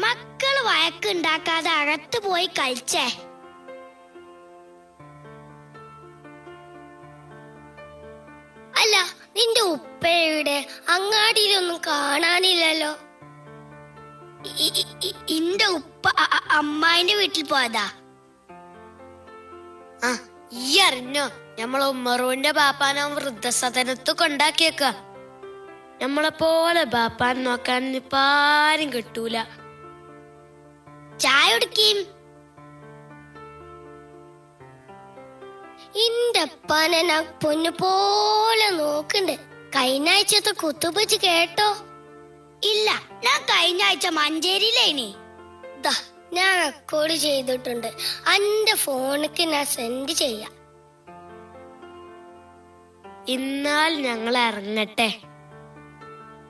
മക്കള് വഴക്കുണ്ടാക്കാതെ അകത്ത് പോയി കളിച്ചേ. അല്ല, നിന്റെ ഉപ്പയുടെ അങ്ങാടിയിലൊന്നും കാണാനില്ലല്ലോ. ഇന്റെ ഉപ്പ അമ്മായിന്റെ വീട്ടിൽ പോയതാ. ആ, ഈ അറിഞ്ഞോ, നമ്മളെ ഉമ്മറുവിന്റെ ബാപ്പാനെ വൃദ്ധസദനത്ത് കൊണ്ടാക്കിയേക്ക. നമ്മളെ പോലെ ബാപ്പാൻ നോക്കാൻ ഇപ്പാരും കിട്ടൂല. ചായ കുടിക്കും. ഇന്റെ അപ്പാനെ ഞാൻ പൊന്നു പോലെ നോക്കണ്ട്. കഴിഞ്ഞ ആഴ്ചത്തെ കുത്തുബച്ച് കേട്ടോ? ഇല്ല, ഞാൻ കഴിഞ്ഞ ആഴ്ച മഞ്ചേരിയിലേനി. ഞാൻ റെക്കോർഡ് ചെയ്തിട്ടുണ്ട്. എന്റെ ഫോണിക്ക് ഞാൻ സെൻഡ് ചെയ്യാം. എന്നാൽ ഞങ്ങൾ ഇറങ്ങട്ടെ.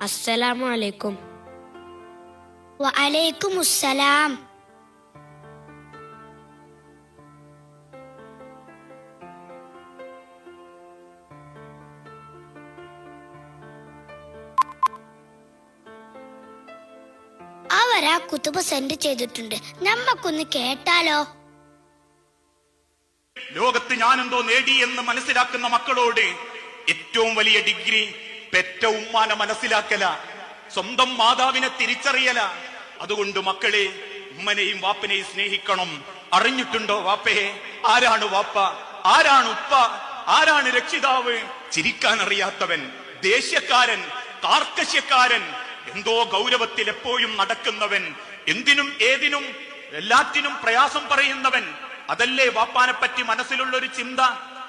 അസ്സലാമു അലൈക്കും. വഅലൈക്കും അസ്സലാം. അവരാ കുത്തുബ സെൻഡ് ചെയ്തിട്ടുണ്ട്. നമ്മക്കൊന്ന് കേട്ടാലോ? ലോകത്ത് ഞാനെന്തോ നേടി എന്ന് മനസ്സിലാക്കുന്ന മക്കളോട് ഏറ്റവും വലിയ ഡിഗ്രി പെറ്റ ഉമ്മാനെ മനസ്സിലാക്കല, സ്വന്തം മാതാവിനെ തിരിച്ചറിയല. അതുകൊണ്ട് മക്കളെ, ഉമ്മനെയും വാപ്പനെയും സ്നേഹിക്കണം. അറിഞ്ഞിട്ടുണ്ടോ വാപ്പയെ? ആരാണ് വാപ്പ? ആരാണ് ഉപ്പ? ആരാണ് രക്ഷിതാവ്? ചിരിക്കാൻ അറിയാത്തവൻ, ദേഷ്യക്കാരൻ, കാർക്കശ്യക്കാരൻ, എന്തോ ഗൗരവത്തിൽ എപ്പോഴും നടക്കുന്നവൻ, എന്തിനും ഏതിനും എല്ലാറ്റിനും പ്രയാസം പറയുന്നവൻ, അതല്ലേ വാപ്പാനെ പറ്റി മനസ്സിലുള്ള ഒരു ചിന്ത.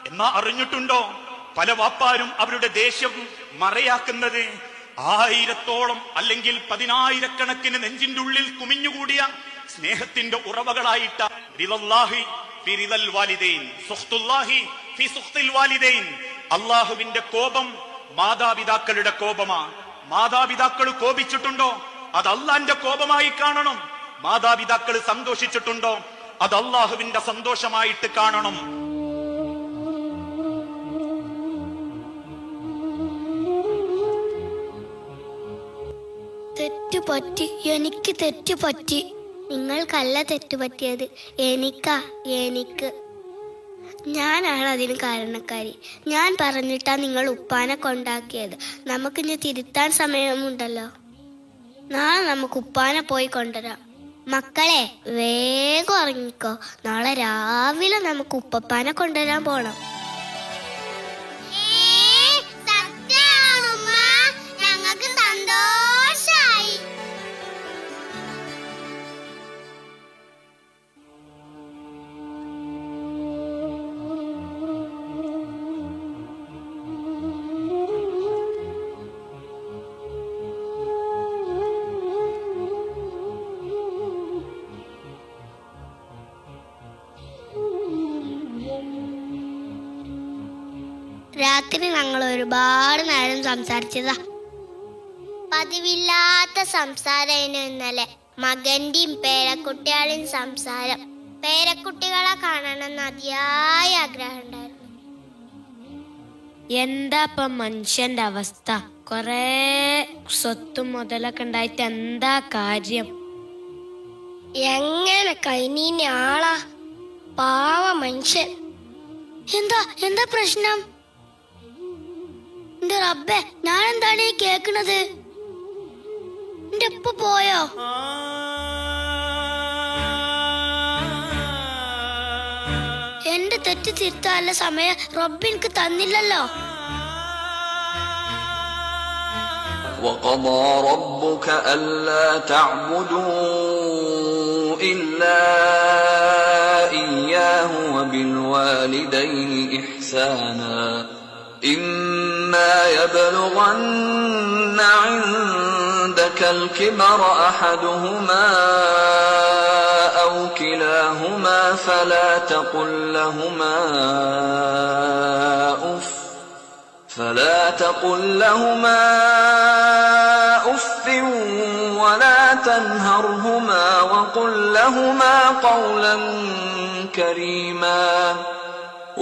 എന്നാ അറിഞ്ഞിട്ടുണ്ടോ, പല വാപ്പാരും അവരുടെ ദേഷ്യം മറയാക്കുന്നത് 1000-ഓളം അല്ലെങ്കിൽ 10,000-കണക്കിന് നെഞ്ചിന്റെ ഉള്ളിൽ കുമിഞ്ഞുകൂടിയ സ്നേഹത്തിന്റെ ഉറവകളായിട്ട അള്ളാഹുവിന്റെ കോപം മാതാപിതാക്കളുടെ കോപമാ. മാതാപിതാക്കൾ കോപിച്ചിട്ടുണ്ടോ, അത് അള്ളാന്റെ കോപമായി കാണണം. മാതാപിതാക്കൾ സന്തോഷിച്ചിട്ടുണ്ടോ, അത് അള്ളാഹുവിന്റെ സന്തോഷമായിട്ട് കാണണം. തെറ്റുപറ്റി, എനിക്ക് തെറ്റുപറ്റി. നിങ്ങൾക്കല്ല തെറ്റുപറ്റിയത്, എനിക്ക്. ഞാനാണ് അതിന് കാരണക്കാരി. ഞാൻ പറഞ്ഞിട്ടാ നിങ്ങൾ ഉപ്പാനെ കൊണ്ടാക്കിയത്. നമുക്കിനി തിരുത്താൻ സമയമുണ്ടല്ലോ. നാളെ നമുക്ക് ഉപ്പാനെ പോയി കൊണ്ടുവരാം. മക്കളെ, വേഗം ഉറങ്ങിക്കോ. നാളെ രാവിലെ നമുക്ക് ഉപ്പപ്പാനെ കൊണ്ടുവരാൻ പോണം. ഞങ്ങൾക്ക് സന്തോഷായി. രാത്രി ഞങ്ങൾ ഒരുപാട് നേരം സംസാരിച്ചതാ. പതിവില്ലാത്ത സംസാരം ഇന്നലെ. മകന്റെയും പേരക്കുട്ടികളുടെയും സംസാരം. പേരക്കുട്ടികളെ കാണണമെന്ന് അതിയായ ആഗ്രഹം ഉണ്ടായിരുന്നു. എന്താ ഇപ്പൊ മനുഷ്യന്റെ അവസ്ഥ? കൊറേ സ്വത്തും മുതലൊക്കെ ഉണ്ടായിട്ട് എന്താ കാര്യം? എങ്ങനെ കഴിഞ്ഞ ആളാ, പാവ മനുഷ്യൻ. എന്താ പ്രശ്നം? എന്റെ റബ്ബേ, ഞാൻ എന്താണ് ഈ കേക്കണത്? എന്റെ ഉപ്പ പോയോ? എന്റെ തെറ്റ് തിരുത്താനുള്ള സമയം റബ്ബ് എനിക്ക് തന്നില്ലല്ലോ. وقضى ربك ألا تعبدوا إلا إياه وبالوالدين إحسانا إما يبلغن عندك الكبر أحدهما أو كلاهما فلا تقل لهما أف ولا تنهرهما وقل لهما قولا كريما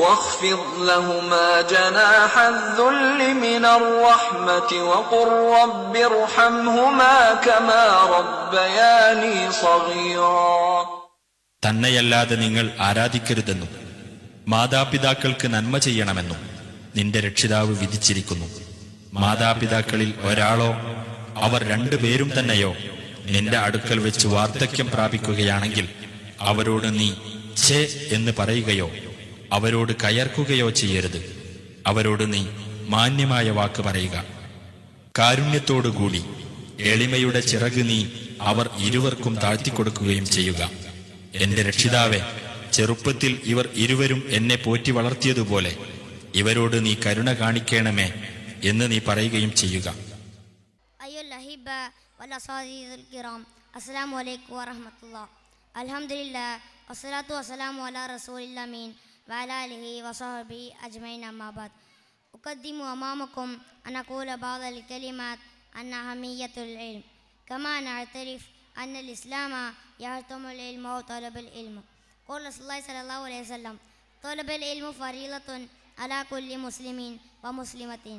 واخفض لهما جناح الذل من الرحمة وقل رب ارحمهما كما ربياني صغيرا. തന്നെയല്ലാതെ നിങ്ങൾ ആരാധിക്കരുതെന്നും മാതാപിതാക്കൾക്ക് നന്മ ചെയ്യണമെന്നും നിന്റെ രക്ഷിതാവ് വിധിച്ചിരിക്കുന്നു. മാതാപിതാക്കളിൽ ഒരാളോ അവർ രണ്ടുപേരും തന്നെയോ നിന്റെ അടുക്കൽ വെച്ച് വാർദ്ധക്യം പ്രാപിക്കുകയാണെങ്കിൽ അവരോട് നീ ഛേ എന്ന് പറയുകയോ അവരോട് കയർക്കുകയോ ചെയ്യരുത്. അവരോട് നീ മാന്യമായ വാക്ക് പറയുക. കാരുണ്യത്തോടുകൂടി എളിമയുടെ ചിറക് നീ അവർ ഇരുവർക്കും താഴ്ത്തിക്കൊടുക്കുകയും ചെയ്യുക. എന്റെ രക്ഷിതാവേ, ചെറുപ്പത്തിൽ ഇവർ ഇരുവരും എന്നെ പോറ്റി വളർത്തിയതുപോലെ ഇവരോട് നീ കരുണ കാണിക്കണമേ എന്ന് നീ പറയുകയും ചെയ്യുക. അസ്സലാമു അലൈക്കും വറഹ്മത്തുള്ളാഹി. അൽഹംദുലില്ലാഹ് വസ്സലാത്തു വസ്സലാമു അലാ റസൂലിൽ അമീൻ വഅലാ ആലിഹി വസഹബിഹി അജ്മഈൻ അമ്മാ ബഅദ്. ഉഖദ്ദിമു അമാമക്കും അൻ അഖൂല ബഅദൽ കലിമാത്ത് അൻ അഹമിയ്യത്തുൽ ഇൽം കമാ നഅ്തരിഫ് അൻ അൽ ഇസ്ലാമ യഹ്തമുൽ ഇൽമ വ തലബുൽ ഇൽം. ഖുൽ റസൂലുള്ളാഹി സ്വല്ലല്ലാഹു അലൈഹി വസല്ലം തലബുൽ ഇൽമ ഫരീളത്തുൻ അലാ കുല്ലി മുസ്ലിമീൻ വ മുസ്ലിമത്തിൻ.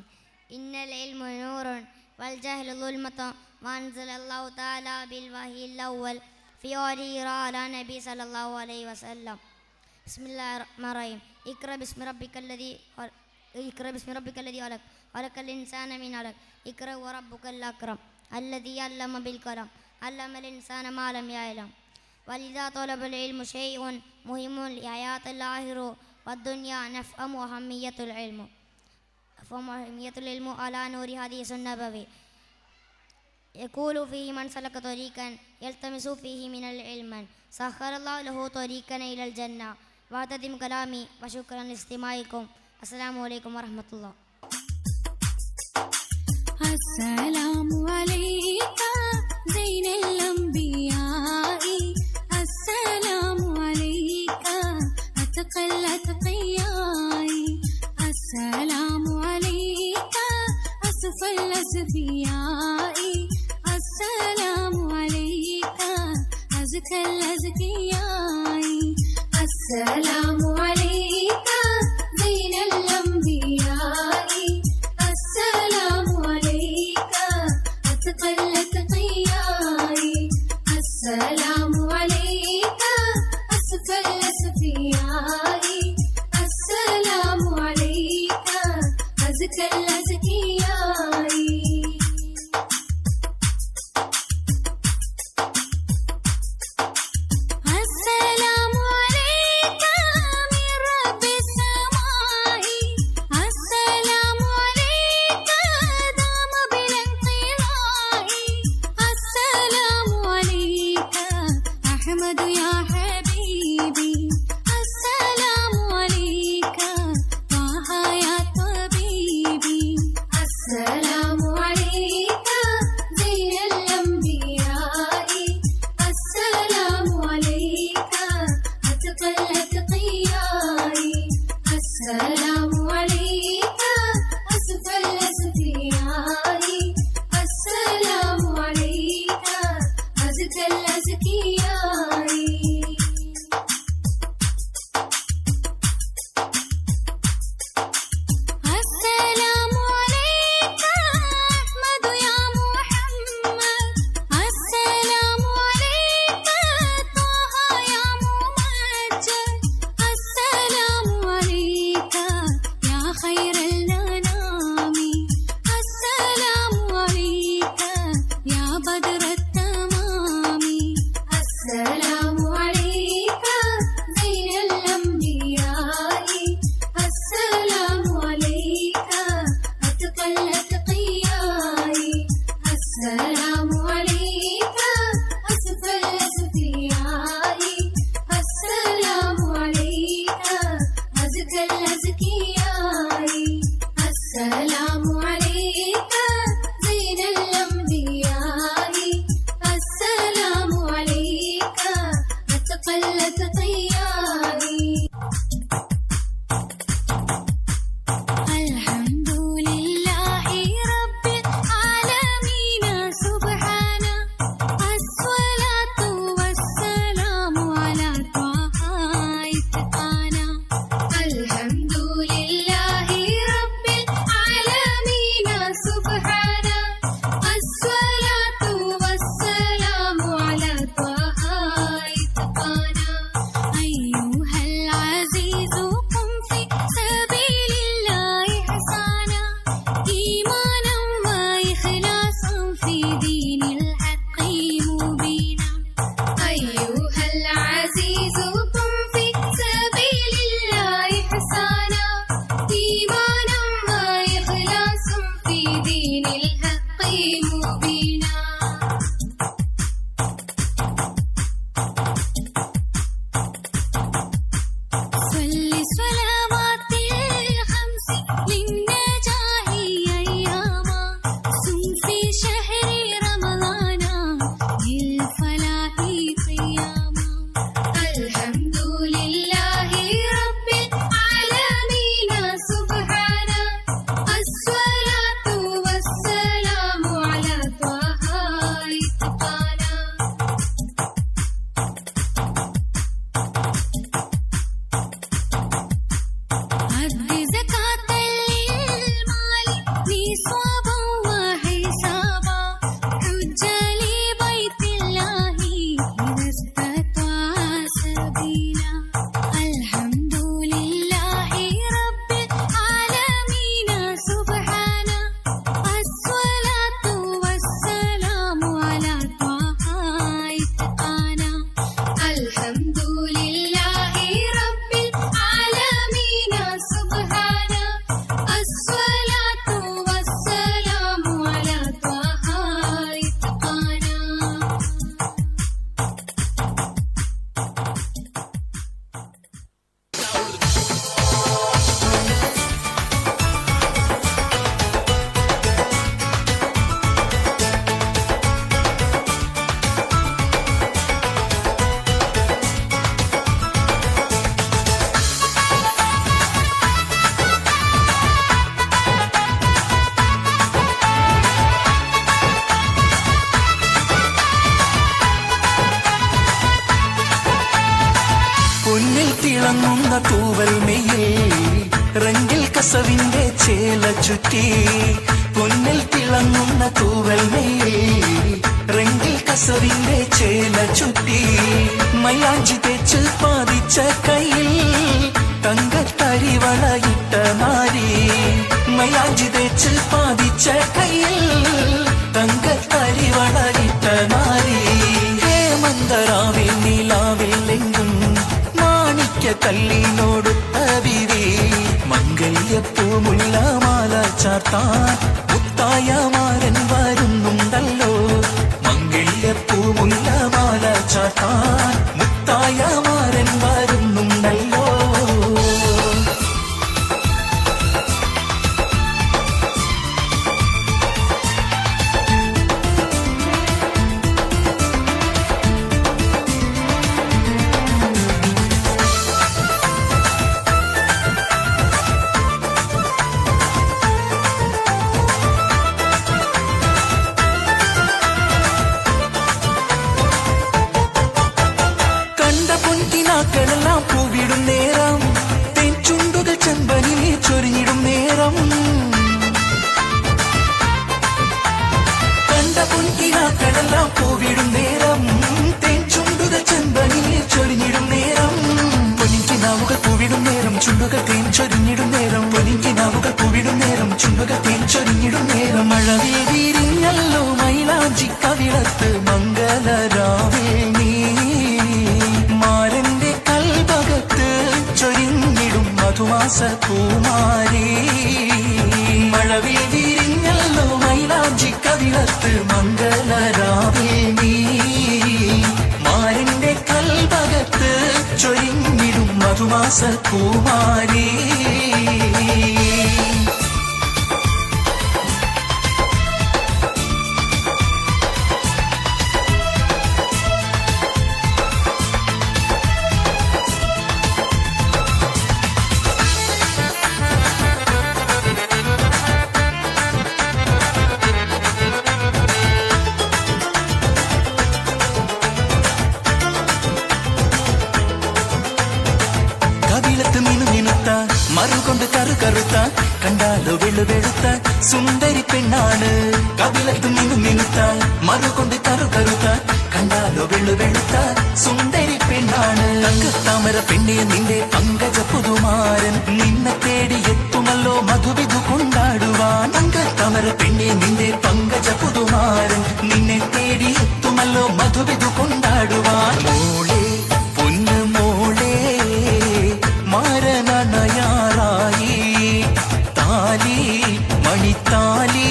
ഇന്നൽ ഇൽമ നൂറുൻ വൽ ജഹ്ലു ളുൽമത്തുൻ വഅൻസലല്ലാഹു തആല ബിൽ വഹയിൽ അവ്വൽ في أولي على النبي صلى الله عليه وسلم. بسم الله الرحمن الرحيم. اقرأ باسم ربك الذي خلق خلق الإنسان من علق اقرأ وربك الأكرم الذي علم بالقلم علم الإنسان ما لم يعلم. ولذا طلب العلم شيء مهم لحياة الآخرة والدنيا نفهم أهمية العلم على نور حديث النبوي يقول فيه من سلك طريقا يلتمس فيه من العلم سخر الله له طريقا إلى الجنة. واعتدم كلامي وشكرا لاستماعكم. السلام عليكم ورحمة الله. السلام عليك زين الأنبياء السلام عليك أتقى الأتقياء السلام عليك أسف الأسفياء السلام عليك أزكى الأزكياء السلام عليك زين الأنبياء السلام عليك أتقى الأتقياء السلام عليك أسف الأسفياء السلام عليك أزكى الأزكياء. السلام عليك من رب السماء السلام عليك دام بالانقضاء السلام عليك أحمد يا حبيبي السلام عليك طه يا طبيبي السلام عليك زين الأنبياء السلام عليك أتقى الأتقياء السلام عليك أسف الأسفياء السلام عليك أزكى الأزكياء. السلام عليك أحمد يا محمد السلام عليك طه يا ممجد السلام عليك يا خير الأنام السلام عليك يا بدر التمام السلام عليك زين الأنبياء السلام عليك أتقى الأتقياء السلام عليك أسف الأسفياء السلام عليك أزكى الأزكياء السلام عليك زين الأنبياء السلام عليك أتقى الأتقياء. الحمد لله رب العالمين سبحانه الصلاة والسلام على طه اتقانا. الحمد തൂവൽ മെയ്യിൽ റെങ്കിൽ കസവിന്റെ ചേല ചുറ്റി പൊന്നിൽ തിളങ്ങുന്ന തൂവൽ മെയ്യിൽ റെങ്കിൽ കസവിന്റെ ചേല ചുറ്റി മൈലാഞ്ചി തേച്ച് പാതിച്ച കയ്യിൽ തങ്കത്തരിവളയിട്ട നാരി മൈലാഞ്ചി തേച്ച് പാതിച്ച കയ്യിൽ തങ്കത്തരിവളയിട്ട നാരി ഹേമന്തരാവിൽ നീലാവില്ലെങ്കും മാണിക്യ കല്ലിനോടുത്ത വിധി മംഗല്യപ്പൂ മുല്ലമാല ചാർത്താൻ മുത്തായ മാരൻ വരുന്നുണ്ടല്ലോ മംഗല്യപ്പൂ മുല്ലമാല ചാർത്താൻ മുത്തായ മാരൻ വരുന്നുണ്ടല്ലോ. െല്ലാം പൂവിടും നേരം തേൻ ചുണ്ടുകൾ ചെമ്പനിൽ ചൊരിഞ്ഞിടും നേരം കണ്ട പൊൻകിനാക്കളെല്ലാം പൂവിടും നേരം തേൻ ചുണ്ടുകൾ ചെമ്പനിൽ ചൊരിഞ്ഞിടും നേരം പൊനിക്കിനാവുകൾ പൂവിടും നേരം ചുണ്ടുകൾ തേൻ ചൊരിഞ്ഞിടും നേരം പൊനിക്കിനാവുകൾ പൂവിടും നേരം ചുണ്ടുകൾ തേൻ ചൊരിഞ്ഞിടും നേരം മഴവിൽ വിരിഞ്ഞല്ലോ മൈലാഞ്ചി കവിളത്ത് മംഗളരാവിൽ നീ മാരന്റെ കൽഭകത്ത് ചൊരിഞ്ഞിടും മധുമാസ പൂമാരി മഴവിൽ വിരിഞ്ഞല്ലോ മൈലാഞ്ചി കവിളത്ത് മംഗളരാവിൽ നീ മാരന്റെ കൽഭകത്ത് ചൊരിഞ്ഞിടും മധുമാസ പൂമാരി. കവിളത്ത് മിനുമിനുത്ത മറുകൊണ്ട് കറുകറുത്ത കണ്ടാലോ വെളുവെളുത്ത സുന്ദരി പെണ്ണാണ് കവിളത്ത് മിനുമിനുത്ത മറുകൊണ്ട് കറുകറുത്ത കണ്ടാലോ വെളുവെളുത്ത സുന്ദരി പെണ്ണാണ് തങ്കത്താമര പെണ്ണെ നിന്റെ പങ്കജ പുതുമാരൻ നിന്നെ തേടി എത്തുമല്ലോ മധുവിധു കൊണ്ടാടുവാൻ തങ്കത്താമര പെണ്ണെ നിന്റെ പങ്കജ പുതുമാരൻ നിന്നെ തേടി എത്തുമല്ലോ മധുവിധു കൊണ്ടാടുവാൻ. മോളെ പൊന്നു മോളെ മാരനണയാറായി താലി മണിത്താലി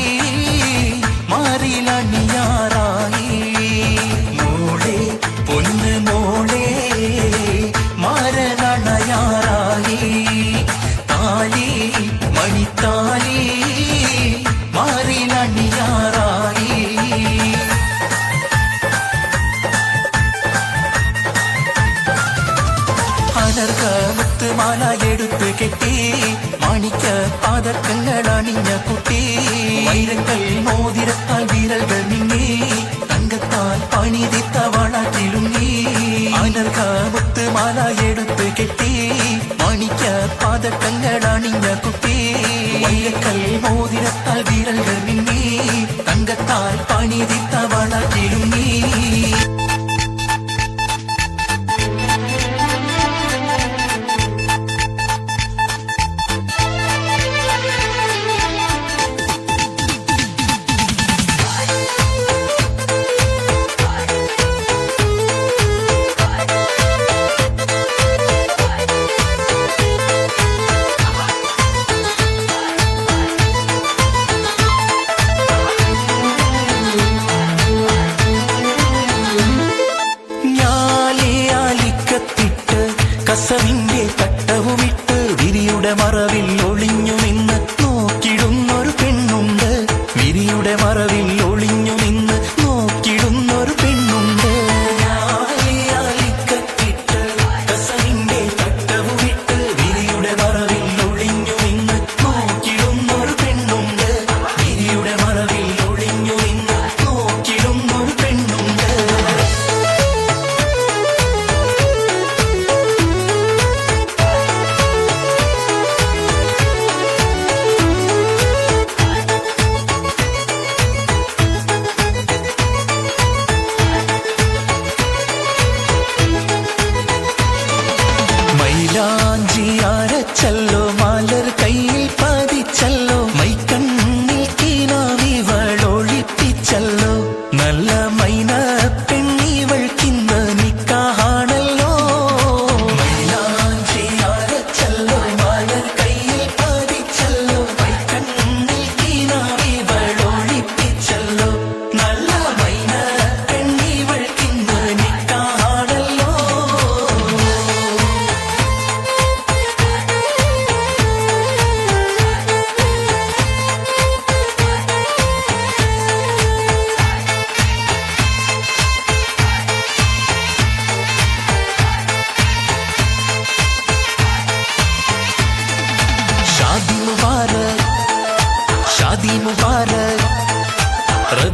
മാറിലണിയാറായി മോളെ പൊന്ന് മോളെ മാരനണയാറായി താലി മണിത്താലി മാറിലണിയാറായി. മുത്തുമാല എടുത്ത് കെട്ടി മാണിക്ക പാദക്കങ്ങൾ അണിഞ്ഞ കുട്ടി വൈരങ്ങൾ മോതിരത്താൽ വിരൽകൾ മിന്നി തങ്കത്താൽ പണിതിത്ത വളത്തിലുങ്ങി അനർഘ മുത്തുമാല എടുത്ത് കെട്ടി മാണിക്ക പാദക്കങ്ങൾ അണിഞ്ഞ കുട്ടി വൈരങ്ങൾ മോതിരത്താൽ വിരൽകൾ മിന്നി തങ്കത്താൽ പണിതിത്ത വളത്തിലുങ്ങി.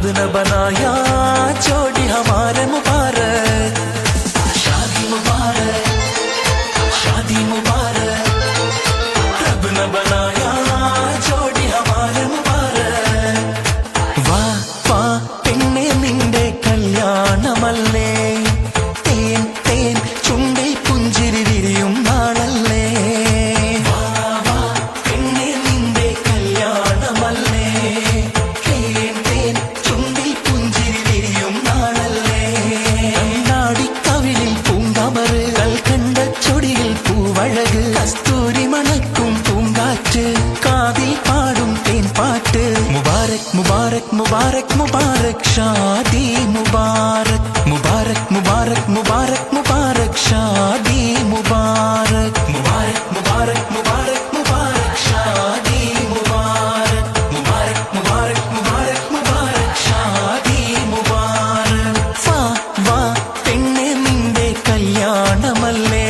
न बनाया जोड़ी हमारे मुबारक शादी मुबारक शादी मुबारक रब न बनाया जोड़ी हमारे मुबारक വാ വാ പെണ്ണെ നിന്റെ കല്യാണമല്ലേ തേൻ തേൻ ചുണ്ടിൽ പുഞ്ചിരി വിരിയും നാളല്ലേ വാ വാ പെണ്ണെ നിന്റെ കല്യാണമല്ലേ തേൻ തേൻ ചുണ്ടിൽ പുഞ്ചിരി വിരിയും നാളല്ലേ കണ്ണാടിക്കവിളിൽ പൂങ്കാമറ് കൽക്കണ്ട ചൊടിയിൽ പൂവഴക് കസ്തൂരി മണക്കും പൂങ്കാറ്റ് കാതിൽ പാടും തേൻ പാട്ട് മുബാരക് മുബാരക് മുബാരക് മുബാരക് ഷാദി മുബാരക് മുബാരക് മുബാരക് മുബാരക് മുബാരക് ഷാദി മുബാരക് മുബാരക് മുബാരക് മുബാരക് മുബാരക് ഷാദി മുബാരക് മുബാരക് മുബാരക് മുബാരക് മുബാരക് ഷാദി മുബാരക് വാ വാ പെണ്ണെ നിന്റെ കല്യാണമല്ലേ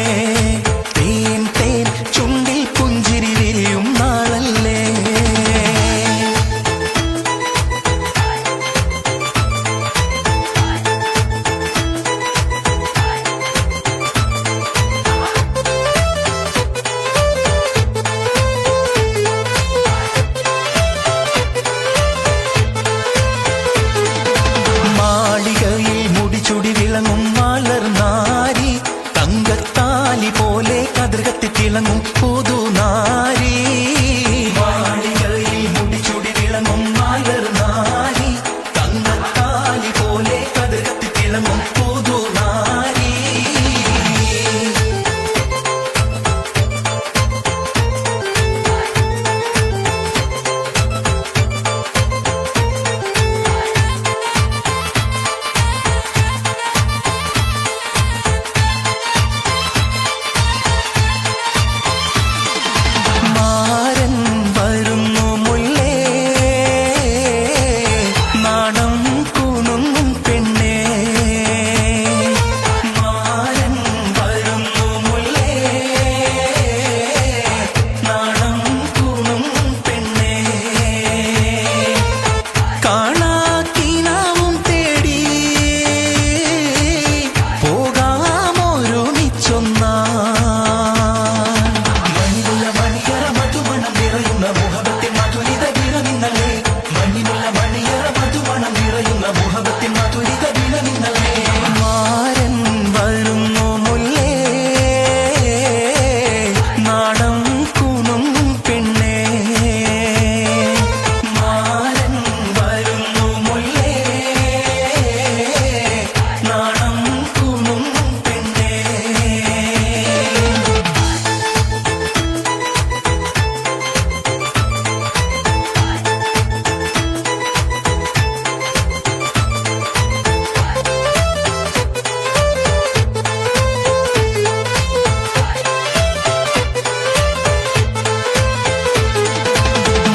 തേൻ തേൻ ചുണ്ടിൽ പുഞ്ചിരി വിരിയും നാളല്ലേ മാളികയിൽ മുടിച്ചുടി വിളങ്ങും വളർനാരി തങ്കത്താലി പോലെ കതിർകത്തി തിളങ്ങും പുതുനാരി മാളികയിൽ മുടിച്ചുടി വിളങ്ങും വളർനാരി തങ്കത്താലി പോലെ കതിർകത്തി തിളങ്ങും പുതുനാരി മാരൻ വരുന്നു മുല്ലേ നാണം കുണുങ്ങും പെണ്ണേ മാരൻ വരുന്നു മുല്ലേ നാണം കുണുങ്ങും പെണ്ണേ കാണാക്കിനാവും തേടി പോകാമൊരുമിച്ചൊന്നാ മണ്ണിലുള്ള മണിയറ മധുമണം നിറയുന്ന മുഹബത്തിൻ മധുരിത വിളനിന്നല്ലേ മണ്ണിനുള്ള മണിയറ മധുമണം നിറയുന്ന മുഹബത്തിൻ മധുരിത വിളനിന്നല്ലേ മാരൻ വരുന്നു മുല്ലേ നാണം കുണുങ്ങും പെണ്ണേ മാരൻ വരുന്നു മുല്ലേ നാണം കുണുങ്ങും പെണ്ണേ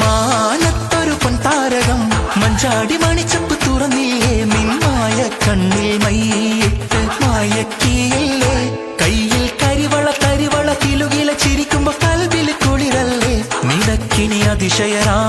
മാനത്തൊരു പൊൻതാരകം മഞ്ചാടി മണിച്ചപ്പ് തുറന്നില്ലേ നിന്മായ കണ്ണിൽ മൈയിട്ട് മയക്കിയില്ലേ കയ്യിൽ കരിവള തരിവള കിലുകില ചിരിക്കുമ്പോ കൽവിൽ കുളിരല്ലേ നിനക്കിനി അതിശയരാ